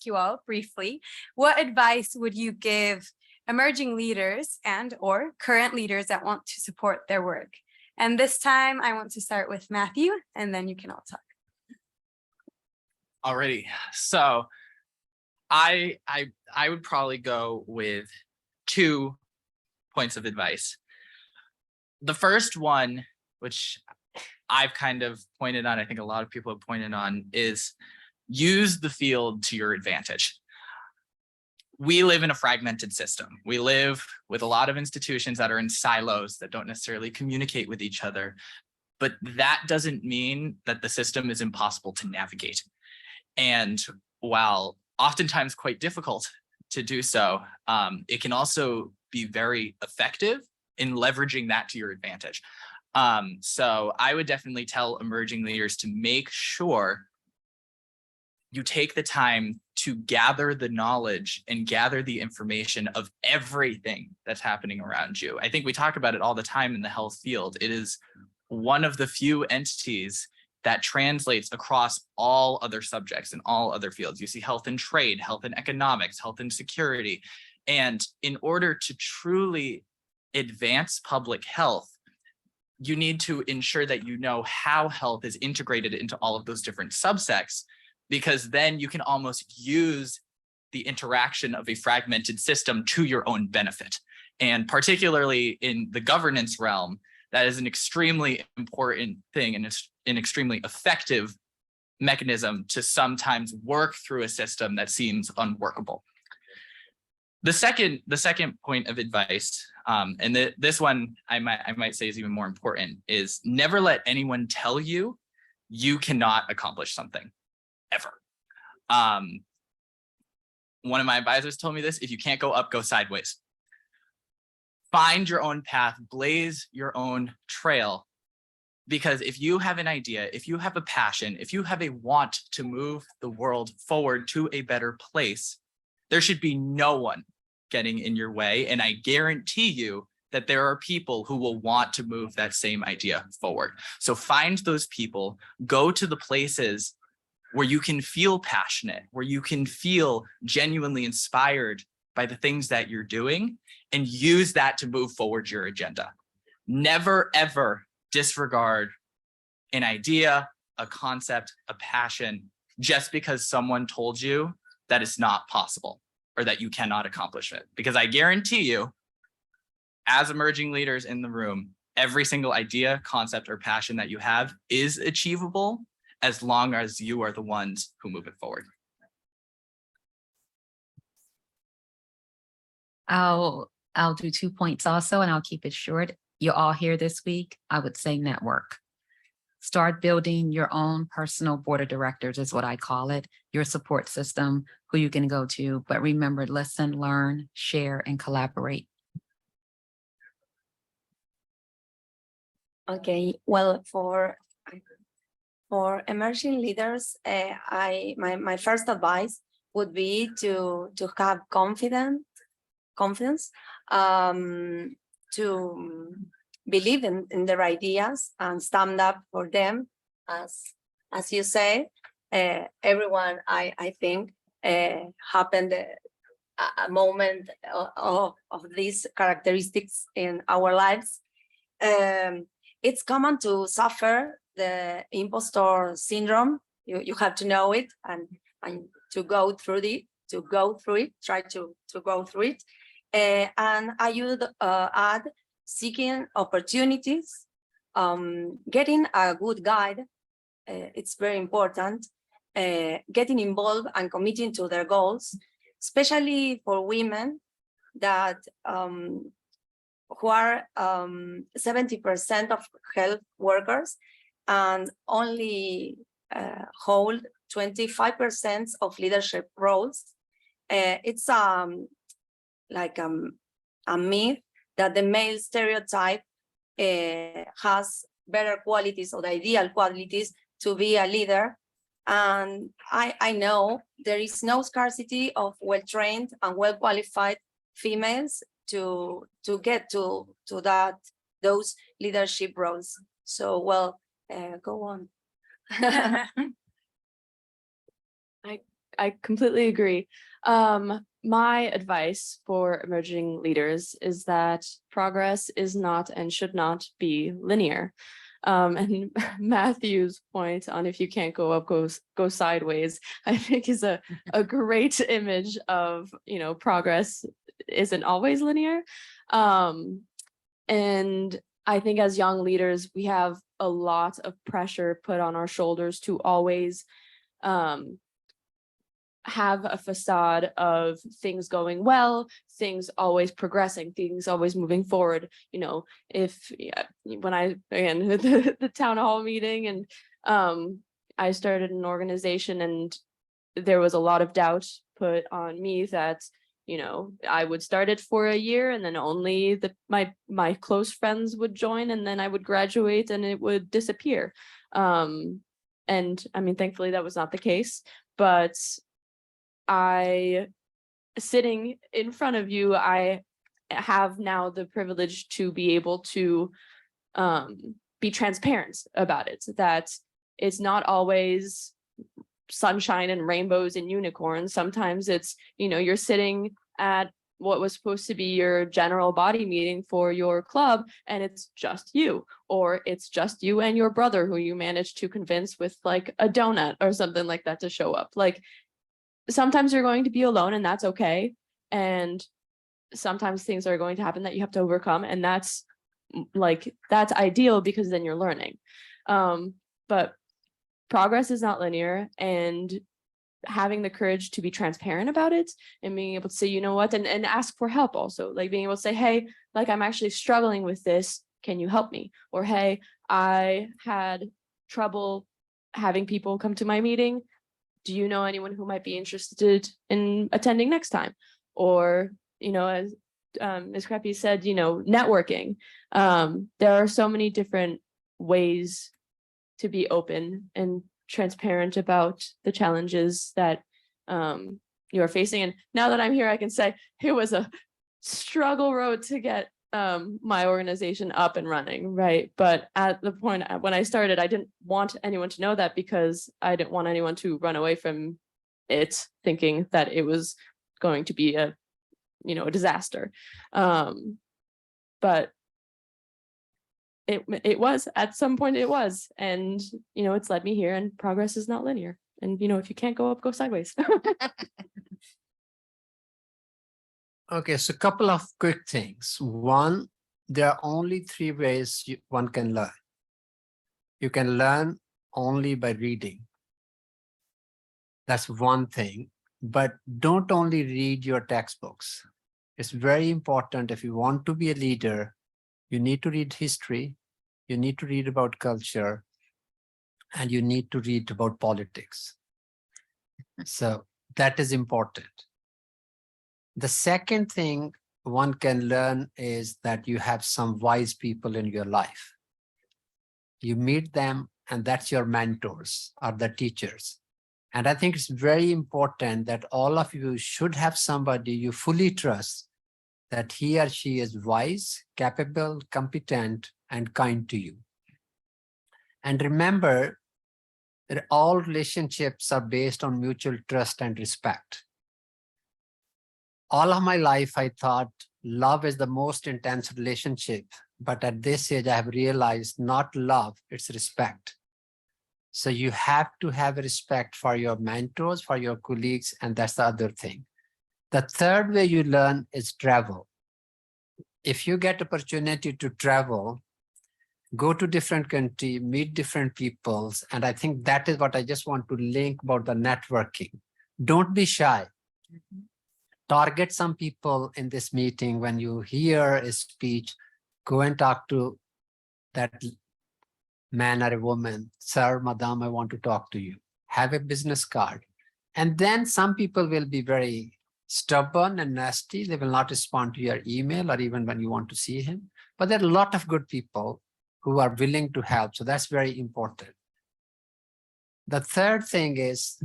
you all briefly, what advice would you give emerging leaders and or current leaders that want to support their work? And this time I want to start with Matthew, and then you can all talk. Alrighty, so I would probably go with 2 points of advice. The first one, which I've kind of pointed on, I think a lot of people have pointed on, is use the field to your advantage. We live in a fragmented system. We live with a lot of institutions that are in silos that don't necessarily communicate with each other, but that doesn't mean that the system is impossible to navigate. And while oftentimes quite difficult to do so, it can also be very effective in leveraging that to your advantage. So I would definitely tell emerging leaders to make sure you take the time to gather the knowledge and gather the information of everything that's happening around you. I think we talk about it all the time in the health field. It is one of the few entities that translates across all other subjects and all other fields. You see health and trade, health and economics, health and security. And in order to truly advance public health, you need to ensure that you know how health is integrated into all of those different subsects, because then you can almost use the interaction of a fragmented system to your own benefit. And particularly in the governance realm, that is an extremely important thing and an extremely effective mechanism to sometimes work through a system that seems unworkable. The second point of advice, and this one I might say is even more important, is never let anyone tell you you cannot accomplish something, ever. One of my advisors told me this: if you can't go up, go sideways. Find your own path, blaze your own trail. Because if you have an idea, if you have a passion, if you have a want to move the world forward to a better place, there should be no one getting in your way. And I guarantee you that there are people who will want to move that same idea forward. So find those people, go to the places where you can feel passionate, where you can feel genuinely inspired by the things that you're doing, and use that to move forward your agenda. Never, ever disregard an idea, a concept, a passion, just because someone told you that it's not possible or that you cannot accomplish it. Because I guarantee you, as emerging leaders in the room, every single idea, concept, or passion that you have is achievable as long as you are the ones who move it forward. I'll do 2 points also, and I'll keep it short. You're all here this week. I would say network. Start building your own personal board of directors is what I call it, your support system, who you can go to. But remember, listen, learn, share, and collaborate. Okay, well, for emerging leaders, my first advice would be to have confidence, to believe in their ideas and stand up for them. As you say, everyone, I think, happened a moment of these characteristics in our lives. It's common to suffer the impostor syndrome. You have to know it and to go through it. Try to go through it. And I would add seeking opportunities, getting a good guide. It's very important. Getting involved and committing to their goals, especially for women that who are 70% of health workers and only hold 25% of leadership roles. It's like a myth that the male stereotype has better qualities or the ideal qualities to be a leader. And I know there is no scarcity of well-trained and well-qualified females to get to those leadership roles. So, well, go on. I completely agree. My advice for emerging leaders is that progress is not and should not be linear. And Matthew's point on if you can't go up, go sideways, I think is a great image of, progress isn't always linear. And I think as young leaders, we have a lot of pressure put on our shoulders to always have a facade of things going well, things always progressing, things always moving forward. When I, again, the town hall meeting and I started an organization and there was a lot of doubt put on me that, I would start it for a year and then only my close friends would join and then I would graduate and it would disappear. And I mean, thankfully that was not the case, but sitting in front of you, I have now the privilege to be able to be transparent about it, that it's not always sunshine and rainbows and unicorns. Sometimes it's, you're sitting at what was supposed to be your general body meeting for your club, and it's just you, or it's just you and your brother who you managed to convince with like a donut or something like that to show up. Like, sometimes you're going to be alone, and that's okay. And sometimes things are going to happen that you have to overcome, and that's ideal, because then you're learning. But progress is not linear, and having the courage to be transparent about it and being able to say, you know what, and ask for help also, like being able to say, hey, like, I'm actually struggling with this. Can you help me? Or, hey, I had trouble having people come to my meeting. Do you know anyone who might be interested in attending next time? Or, as Ms. Crappy said, networking. There are so many different ways to be open and transparent about the challenges that you are facing. And now that I'm here, I can say it was a struggle road to get my organization up and running, right? But at the point when I started, I didn't want anyone to know that, because I didn't want anyone to run away from it thinking that it was going to be a disaster. But it was, at some point it was, and it's led me here, and progress is not linear. And if you can't go up, go sideways. Okay, so a couple of quick things. One, there are only three ways one can learn. You can learn only by reading. That's one thing. But don't only read your textbooks. It's very important. If you want to be a leader, you need to read history, you need to read about culture, and you need to read about politics. So that is important. The second thing one can learn is that you have some wise people in your life. You meet them, and that's your mentors or the teachers. And I think it's very important that all of you should have somebody you fully trust, that he or she is wise, capable, competent, and kind to you. And remember that all relationships are based on mutual trust and respect. All of my life, I thought love is the most intense relationship. But at this age, I have realized not love, it's respect. So you have to have respect for your mentors, for your colleagues, and that's the other thing. The third way you learn is travel. If you get opportunity to travel, go to different countries, meet different peoples, and I think that is what I just want to link about the networking. Don't be shy. Target some people in this meeting. When you hear a speech, go and talk to that man or a woman. Sir, madam, I want to talk to you. Have a business card. And then some people will be very stubborn and nasty. They will not respond to your email or even when you want to see him. But there are a lot of good people who are willing to help. So that's very important. The third thing is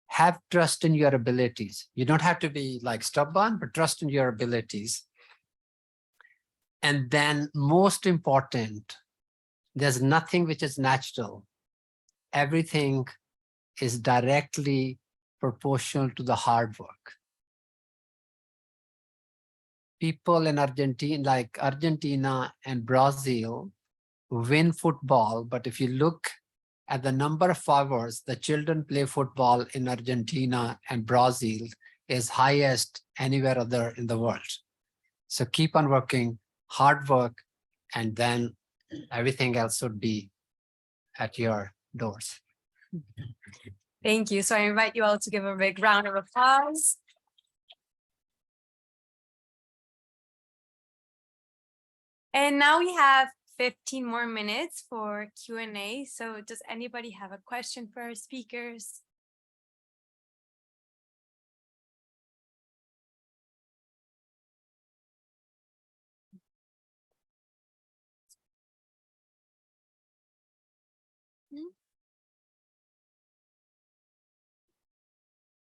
have trust in your abilities. You don't have to be like stubborn, but trust in your abilities. And then most important, there's nothing which is natural. Everything is directly proportional to the hard work. People in Argentina, like Argentina and Brazil, win football, but if you look at the number of hours the children play football in Argentina and Brazil is highest anywhere other in the world. So keep on working, hard work, and then everything else would be at your doors. Thank you. So I invite you all to give a big round of applause. And now we have 15 more minutes for Q&A. So does anybody have a question for our speakers?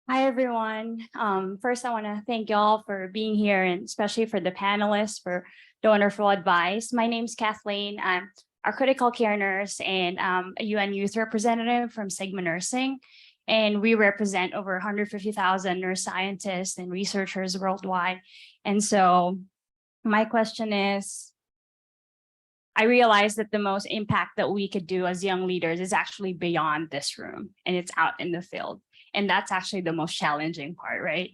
Hi, everyone. First, I want to thank y'all for being here, and especially for the panelists for the wonderful advice. My name's Kathleen. I'm a critical care nurse and a UN youth representative from Sigma Nursing. And we represent over 150,000 nurse scientists and researchers worldwide. And so my question is, I realized that the most impact that we could do as young leaders is actually beyond this room, and it's out in the field. And that's actually the most challenging part, right?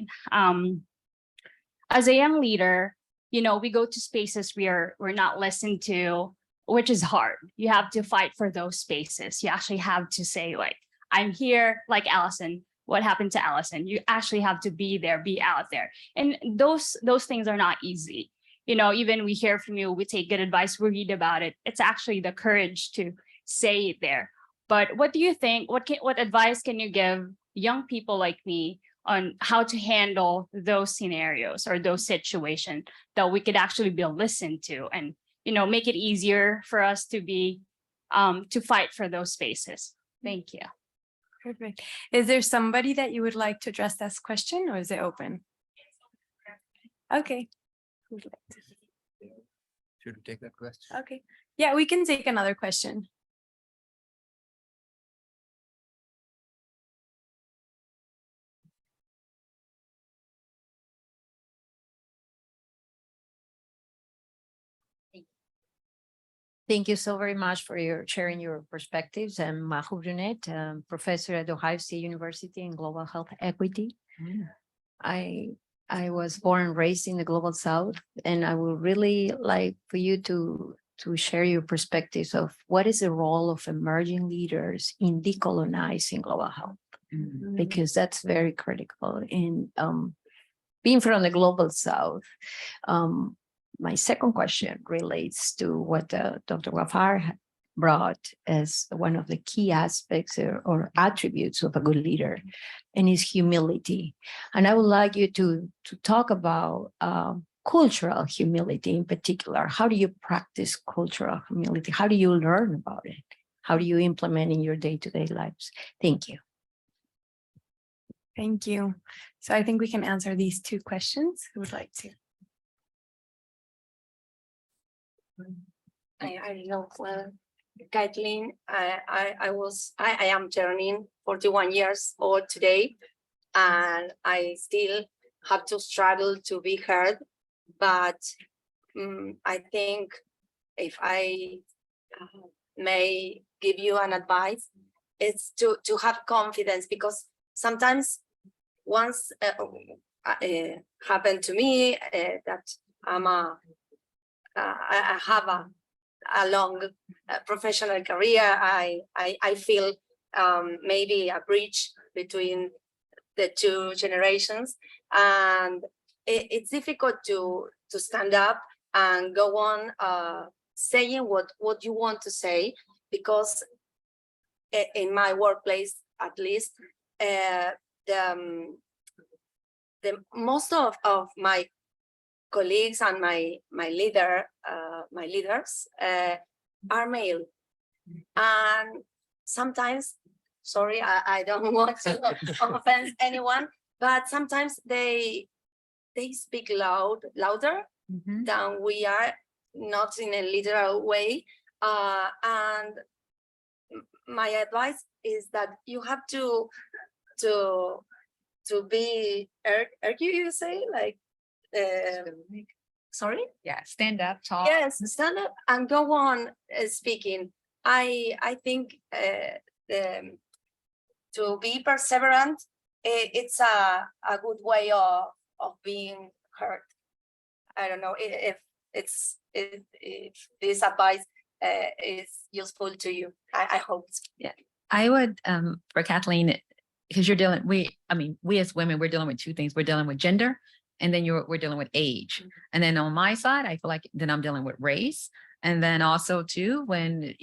As a young leader, you know, we go to spaces we're not listened to, which is hard. You have to fight for those spaces. You actually have to say, like, I'm here, like Allison. What happened to Allison? You actually have to be there, be out there. And those things are not easy. You know, even we hear from you, we take good advice, we read about it. It's actually the courage to say it there. But what do you think? What advice can you give young people like me on how to handle those scenarios or those situations that we could actually be listened to, and, you know, make it easier for us to be to fight for those spaces? Thank you. Perfect. Is there somebody that you would like to address this question, or is it open? Okay. Who'd like to- Should we take that question? Okay. Yeah, we can take another question. Thank you so very much for sharing your perspectives. I'm Majo Brunet, professor at Ohio State University in Global Health Equity. I was born and raised in the Global South, and I would really like for you to share your perspectives of what is the role of emerging leaders in decolonizing global health, because that's very critical in being from the Global South. My second question relates to what Dr. Wafar brought as one of the key aspects or attributes of a good leader, and is humility. And I would like you to talk about cultural humility in particular. How do you practice cultural humility? How do you learn about it? How do you implement in your day-to-day lives? Thank you. Thank you. So I think we can answer these two questions. Who would like to? I know, Kathleen, I am turning 41 years old today, and I still have to struggle to be heard. But I think if I may give you an advice, it's to have confidence, because sometimes once happened to me that I have a long professional career. I feel maybe a bridge between the two generations, and it's difficult to stand up and go on saying what you want to say, because in my workplace, at least, the most of my colleagues and my leaders are male, and sometimes, sorry, I don't want to offend anyone, but sometimes they speak louder than we are, not in a literal way, and my advice is that you have to be you say, like, sorry, Yeah, stand up, talk. yes, stand up and go on speaking. I think to be perseverant, it's a good way of being heard. I don't know if this advice is useful to you. I hope. Yeah, I would, for Kathleen, because we as women, we're dealing with two things. We're dealing with gender, and then we're dealing with age. And then on my side, I feel like then I'm dealing with race. And then also too, when,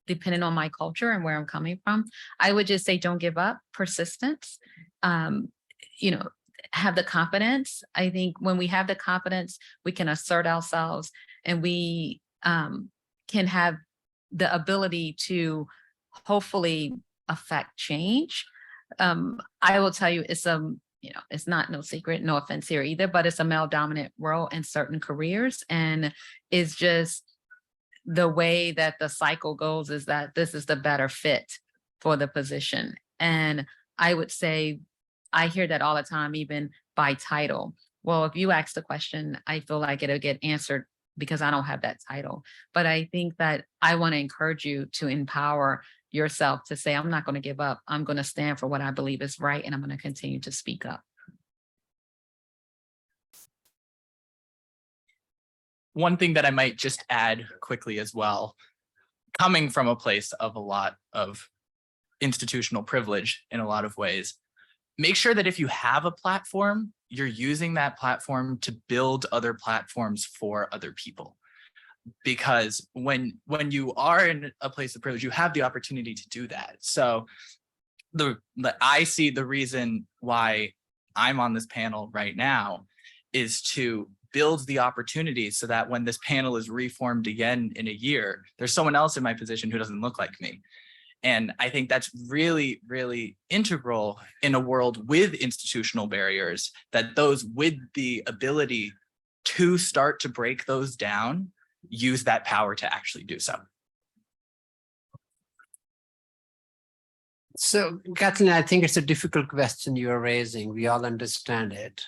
depending on my culture and where I'm coming from, I would just say, don't give up, persistence, have the confidence. I think when we have the confidence, we can assert ourselves, and we can have the ability to hopefully affect change. I will tell you, it's it's not no secret, no offense here either, but it's a male dominant role in certain careers, and it's just the way that the cycle goes is that this is the better fit for the position. And I would say, I hear that all the time, even by title. Well, if you ask the question, I feel like it'll get answered because I don't have that title. But I think that I want to encourage you to empower yourself to say, I'm not going to give up. I'm going to stand for what I believe is right, and I'm going to continue to speak up. One thing that I might just add quickly as well, coming from a place of a lot of institutional privilege in a lot of ways, make sure that if you have a platform, you're using that platform to build other platforms for other people. Because when you are in a place of privilege, you have the opportunity to do that. So I see the reason why I'm on this panel right now is to build the opportunity so that when this panel is reformed again in a year, there's someone else in my position who doesn't look like me. And I think that's really, really integral in a world with institutional barriers, that those with the ability to start to break those down, use that power to actually do so. So, Kathleen, I think it's a difficult question you are raising. We all understand it.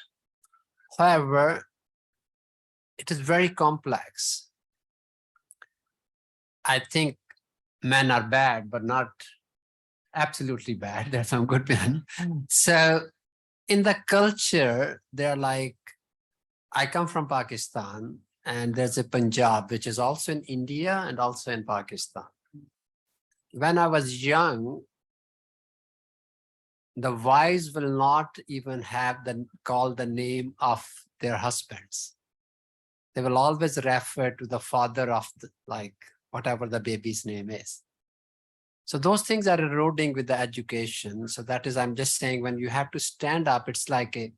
However, it is very complex. I think men are bad, but not absolutely bad. There's some good men. So in the culture, they're like, I come from Pakistan, and there's a Punjab, which is also in India and also in Pakistan. When I was young, the wives will not even have call the name of their husbands. They will always refer to the father of whatever the baby's name is. So those things are eroding with the education. So that is, I'm just saying, when you have to stand up, it's like a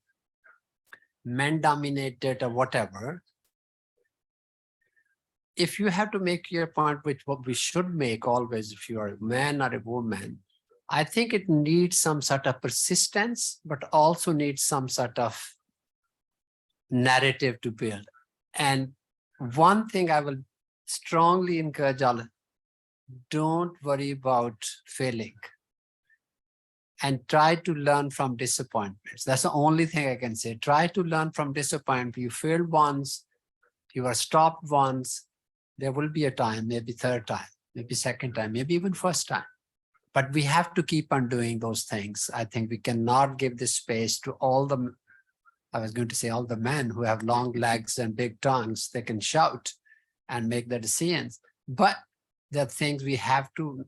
men dominated or whatever. If you have to make your point, which what we should make always, if you are a man or a woman, I think it needs some sort of persistence, but also needs some sort of narrative to build. And one thing I will strongly encourage all, don't worry about failing and try to learn from disappointments. That's the only thing I can say. Try to learn from disappointment. You failed once, you are stopped once, there will be a time, maybe third time, maybe second time, maybe even first time. But we have to keep on doing those things. I think we cannot give this space to all the, I was going to say all the men who have long legs and big tongues. They can shout and make the decisions. But there are things we have to,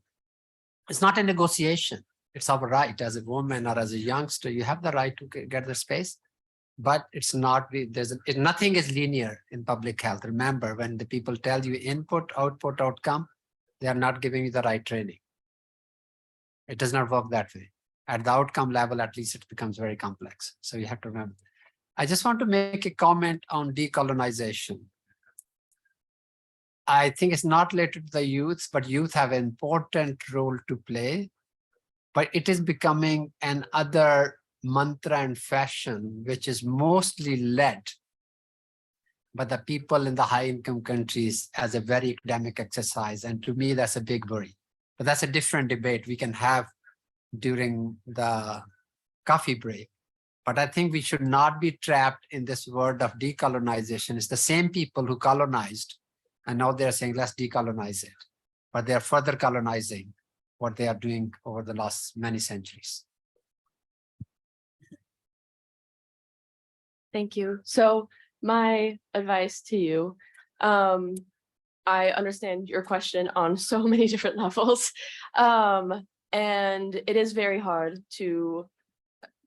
it's not a negotiation. It's our right as a woman or as a youngster. You have the right to get the space, but it's not, nothing is linear in public health. Remember, when the people tell you input, output, outcome, they are not giving you the right training. It does not work that way. At the outcome level, at least it becomes very complex. So you have to remember. I just want to make a comment on decolonization. I think it's not related to the youth, but youth have an important role to play. But it is becoming another mantra and fashion, which is mostly led by the people in the high-income countries as a very academic exercise. And to me, that's a big worry. But that's a different debate we can have during the coffee break. But I think we should not be trapped in this word of decolonization. It's the same people who colonized, and now they're saying, let's decolonize it. But they're further colonizing what they are doing over the last many centuries. Thank you. So my advice to you, I understand your question on so many different levels. And it is very hard to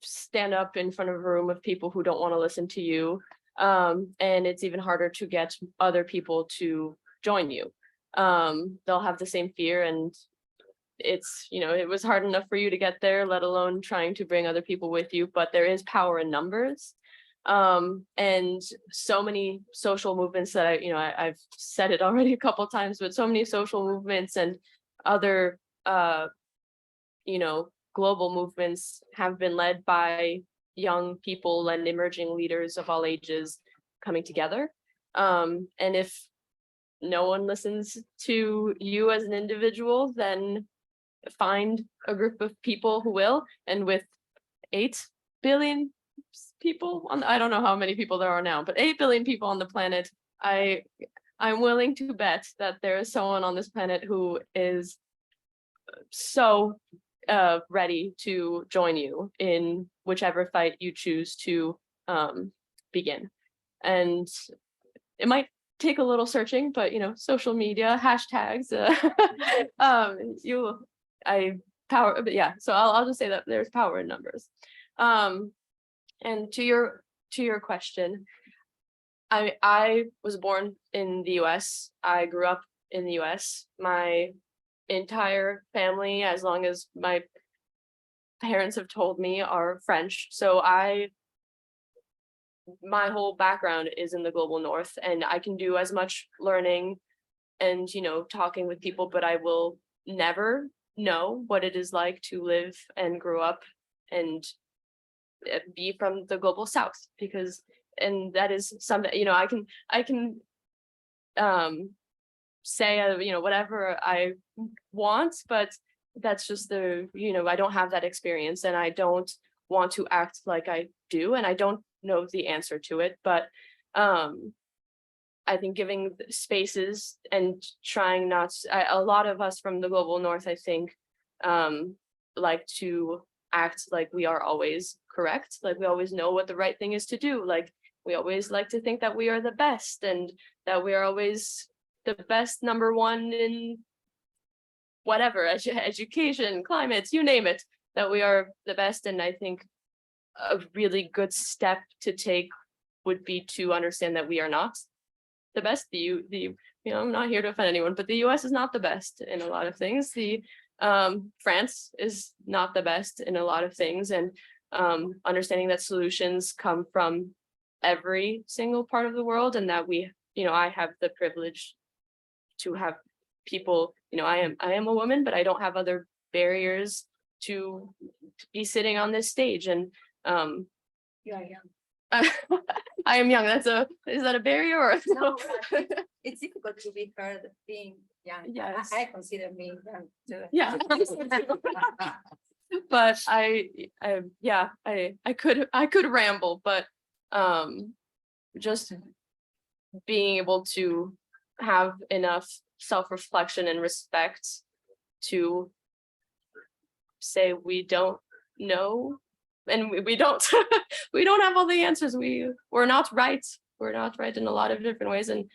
stand up in front of a room of people who don't want to listen to you. And it's even harder to get other people to join you. They'll have the same fear, and it's, it was hard enough for you to get there, let alone trying to bring other people with you, but there is power in numbers. And so many social movements that I've said it already a couple of times, but so many social movements and other, global movements have been led by young people and emerging leaders of all ages coming together. And if no one listens to you as an individual, then find a group of people who will. And with 8 billion people on, I don't know how many people there are now, but 8 billion people on the planet, I'm willing to bet that there is someone on this planet who is so ready to join you in whichever fight you choose to begin. And it might take a little searching, but social media, hashtags, but yeah, so I'll just say that there's power in numbers. And to your question, I was born in the US. I grew up in the US. My entire family, as long as my parents have told me, are French. So my whole background is in the global north, and I can do as much learning and talking with people, but I will never know what it is like to live and grow up and be from the global south, and that is something I can say whatever I want, but that's just I don't have that experience, and I don't want to act like I do, and I don't know the answer to it. But I think giving spaces and trying not a lot of us from the global north, I think, like to act like we are always correct, like we always know what the right thing is to do, like we always like to think that we are the best and that we are always the best number one in whatever, education, climates, you name it, that we are the best. And I think a really good step to take would be to understand that we are not the best. I'm not here to offend anyone, but the US is not the best in a lot of things. France is not the best in a lot of things, and understanding that solutions come from every single part of the world, and that I have the privilege to have people, I am a woman, but I don't have other barriers to be sitting on this stage. And You are young. I am young. Is that a barrier or No, it's difficult to be heard being young. Yes. I consider me young too. Yeah. But I could ramble, but just being able to have enough self-reflection and respect to say we don't know, and we don't we don't have all the answers. We're not right. We're not right in a lot of different ways, and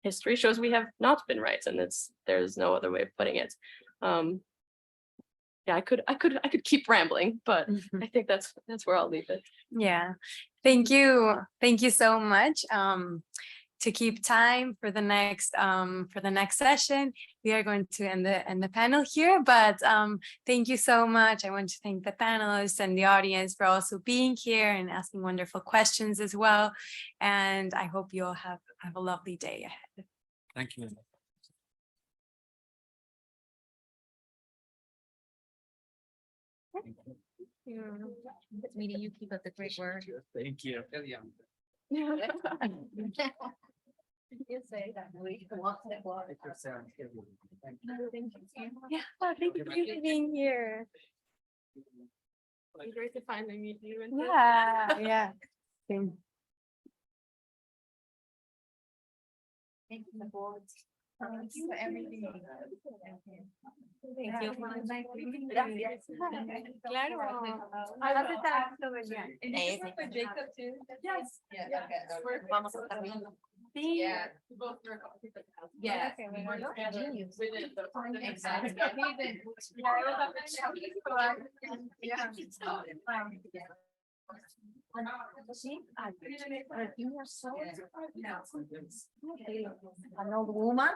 history shows we have not been right, and there's no other way of putting it. Yeah, I could keep rambling, but I think that's where I'll leave it. Yeah, thank you so much. To keep time for the next session, we are going to end the panel here. But thank you so much. I want to thank the panelists and the audience for also being here and asking wonderful questions as well. And I hope you all have a lovely day ahead. Thank you. Meeting, you keep up the great work. Thank you. You say that we want to walk. Yeah, thank you for being here. It's great to finally meet you. Yeah. Same. Thank you for everything. Thank you. Gracias. Claro. Yes. Vamos a estar viendo. Sí. Yeah. Yeah. An old woman.